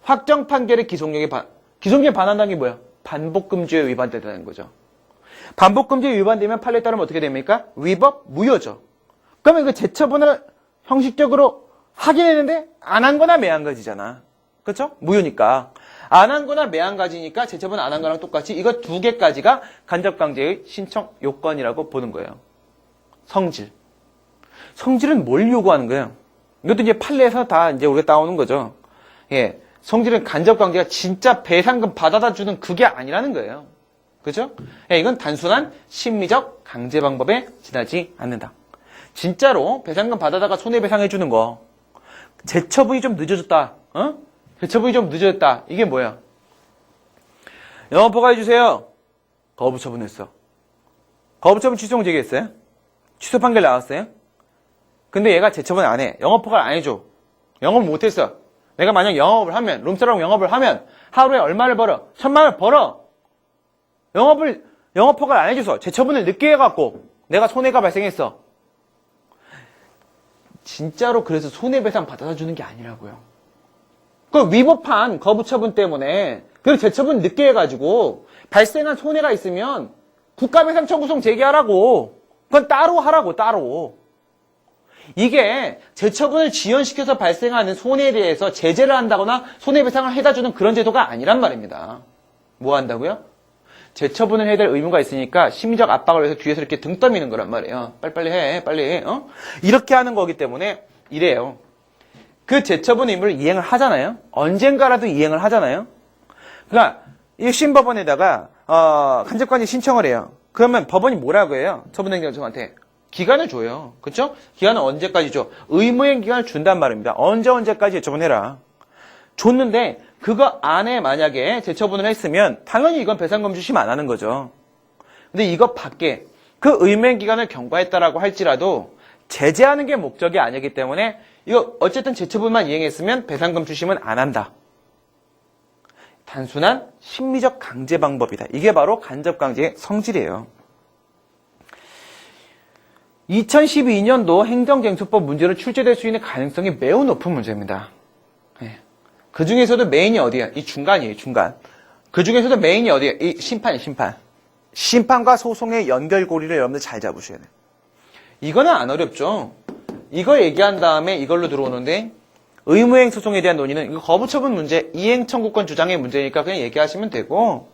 Speaker 2: 확정 판결의 기속력에 반한다는 게 뭐야? 반복금지에 위반된다는 거죠. 반복금지에 위반되면 판례에 따르면 어떻게 됩니까? 위법 무효죠. 그러면 그 제처분을 형식적으로 하긴 했는데 안 한 거나 매한 가지잖아. 그렇죠? 무효니까. 안 한 거나 매한 가지니까 제처분 안 한 거랑 똑같이 이거 두 개까지가 간접강제의 신청 요건이라고 보는 거예요. 성질. 성질은 뭘 요구하는 거예요? 이것도 이제 판례에서 다 이제 우리가 따오는 거죠. 예. 성질은 간접강제가 진짜 배상금 받아다 주는 그게 아니라는 거예요. 그죠? 예, 이건 단순한 심리적 강제 방법에 지나지 않는다. 진짜로 배상금 받아다가 손해배상해 주는 거. 제처분이 좀 늦어졌다. 제처분이 좀 늦어졌다. 이게 뭐야? 영업 허가해 주세요. 거부 처분했어. 거부 처분 취소용 제기했어요. 취소 판결 나왔어요. 근데 얘가 제처분 안 해. 영업 허가를 안 해줘. 영업을 못했어. 내가 만약 영업을 하면, 룸사롱 영업을 하면 하루에 얼마를 벌어? 1,000만 원 벌어. 영업 허가를 안 해줘서 제처분을 늦게 해갖고 내가 손해가 발생했어. 진짜로 그래서 손해배상 받아다 주는 게 아니라고요. 그 위법한 거부처분 때문에 그리고 제처분 늦게 해가지고 발생한 손해가 있으면 국가배상 청구송 제기하라고. 그건 따로 하라고, 따로. 이게 제처분을 지연시켜서 발생하는 손해에 대해서 제재를 한다거나 손해배상을 해다 주는 그런 제도가 아니란 말입니다. 뭐 한다고요? 제처분을 해야 될 의무가 있으니까 심리적 압박을 해서 뒤에서 이렇게 등 떠미는 거란 말이에요. 빨리빨리 해, 빨리 해. 이렇게 하는 거기 때문에 이래요. 그 제처분 의무를 이행을 하잖아요. 언젠가라도 이행을 하잖아요. 그러니까 이 신법원에다가 간접관리 신청을 해요. 그러면 법원이 뭐라고 해요? 처분행정처한테 기간을 줘요. 그렇죠? 기간은 언제까지 줘? 의무행 기간을 준단 말입니다. 언제까지 제처분해라. 줬는데 그거 안에 만약에 제처분을 했으면 당연히 이건 배상금 주시면 안 하는 거죠. 근데 이거 밖에 그 의무행 기간을 경과했다라고 할지라도 제재하는 게 목적이 아니기 때문에 이거 어쨌든 제처분만 이행했으면 배상금 주시면 안 한다. 단순한 심리적 강제 방법이다. 이게 바로 간접강제의 성질이에요. 2012년도 행정쟁수법 문제로 출제될 수 있는 가능성이 매우 높은 문제입니다. 그 중에서도 메인이 어디야? 이 중간이에요, 중간. 그 중에서도 메인이 어디야? 이 심판이에요, 심판. 심판과 소송의 연결고리를 여러분들 잘 잡으셔야 돼요. 이거는 안 어렵죠? 이거 얘기한 다음에 이걸로 들어오는데, 의무행 소송에 대한 논의는 이거 거부처분 문제, 이행 청구권 주장의 문제니까 그냥 얘기하시면 되고,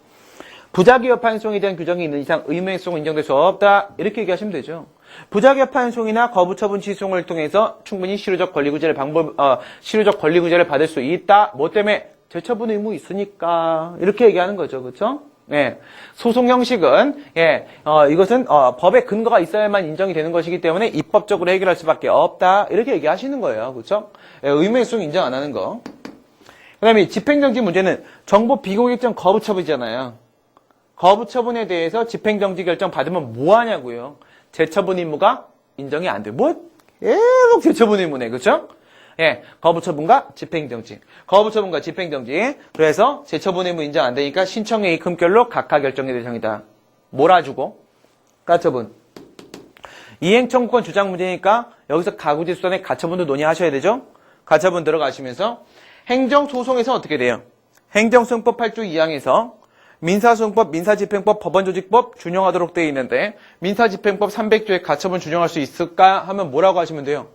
Speaker 2: 부작위협한 소송에 대한 규정이 있는 이상 의무행 소송은 인정될 수 없다. 이렇게 얘기하시면 되죠. 부작위협한 소송이나 거부처분 취소송을 통해서 충분히 실효적 권리구제를 받을 수 있다. 뭐 때문에? 제처분 의무 있으니까. 이렇게 얘기하는 거죠. 그렇죠? 예. 소송 형식은 이것은 법의 근거가 있어야만 인정이 되는 것이기 때문에 입법적으로 해결할 수밖에 없다. 이렇게 얘기하시는 거예요. 그렇죠? 예, 의무행 소송 인정 안 하는 거. 그다음에 집행정지 문제는 정보 비공개적 거부처분이잖아요. 거부처분에 대해서 집행정지 결정 받으면 뭐 하냐고요. 제처분 의무가 인정이 안 돼. 계속 제처분 의무네. 그렇죠? 예. 거부처분과 집행정지. 거부처분과 집행정지. 그래서 제처분 의무 인정 안 되니까 신청의 금결로 각하 결정의 대상이다. 몰아주고. 가처분. 이행청구권 주장 문제니까 여기서 가구제 수단의 가처분도 논의하셔야 되죠? 가처분 들어가시면서 행정소송에서 어떻게 돼요? 행정소송법 8조 2항에서 민사소송법, 민사집행법, 법원조직법 준용하도록 되어 있는데 민사집행법 300조에 가처분 준용할 수 있을까 하면 뭐라고 하시면 돼요?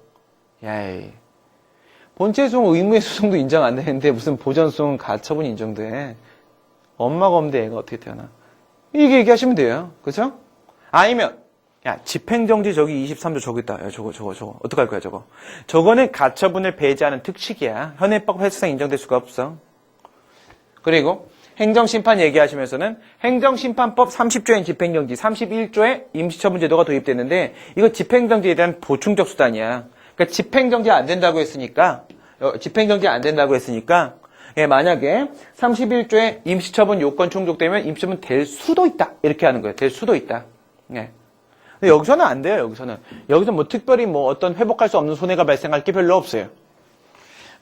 Speaker 2: 야이, 본체소송 의무의 소송도 인정 안 되는데 무슨 보전소송 가처분 인정돼. 엄마가 없는데 애가 어떻게 태어나. 이게 얘기하시면 돼요. 그렇죠? 아니면 야, 집행정지 저기 23조 저기 있다. 야, 저거 어떡할 거야 저거. 저거는 가처분을 배제하는 특칙이야. 현행법 해석상 인정될 수가 없어. 그리고 행정심판 얘기하시면서는 행정심판법 30조엔 집행정지, 31조에 임시처분 제도가 도입됐는데 이거 집행정지에 대한 보충적 수단이야. 그러니까 집행정지 안 된다고 했으니까 만약에 31조에 임시처분 요건 충족되면 임시처분 될 수도 있다. 이렇게 하는 거예요. 될 수도 있다. 예. 근데 여기서는 안 돼요. 여기서 뭐 특별히 뭐 어떤 회복할 수 없는 손해가 발생할 게 별로 없어요.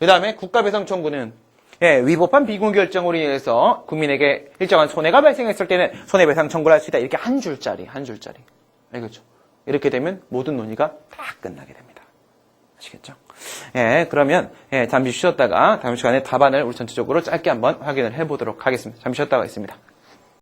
Speaker 2: 그 다음에 국가배상 청구는 위법한 비공 결정으로 인해서 국민에게 일정한 손해가 발생했을 때는 손해배상 청구를 할 수 있다. 이렇게 한 줄짜리. 알겠죠? 이렇게 되면 모든 논의가 다 끝나게 됩니다. 아시겠죠? 그러면 잠시 쉬었다가 다음 시간에 답안을 우리 전체적으로 짧게 한번 확인을 해보도록 하겠습니다. 잠시 쉬었다가 있습니다.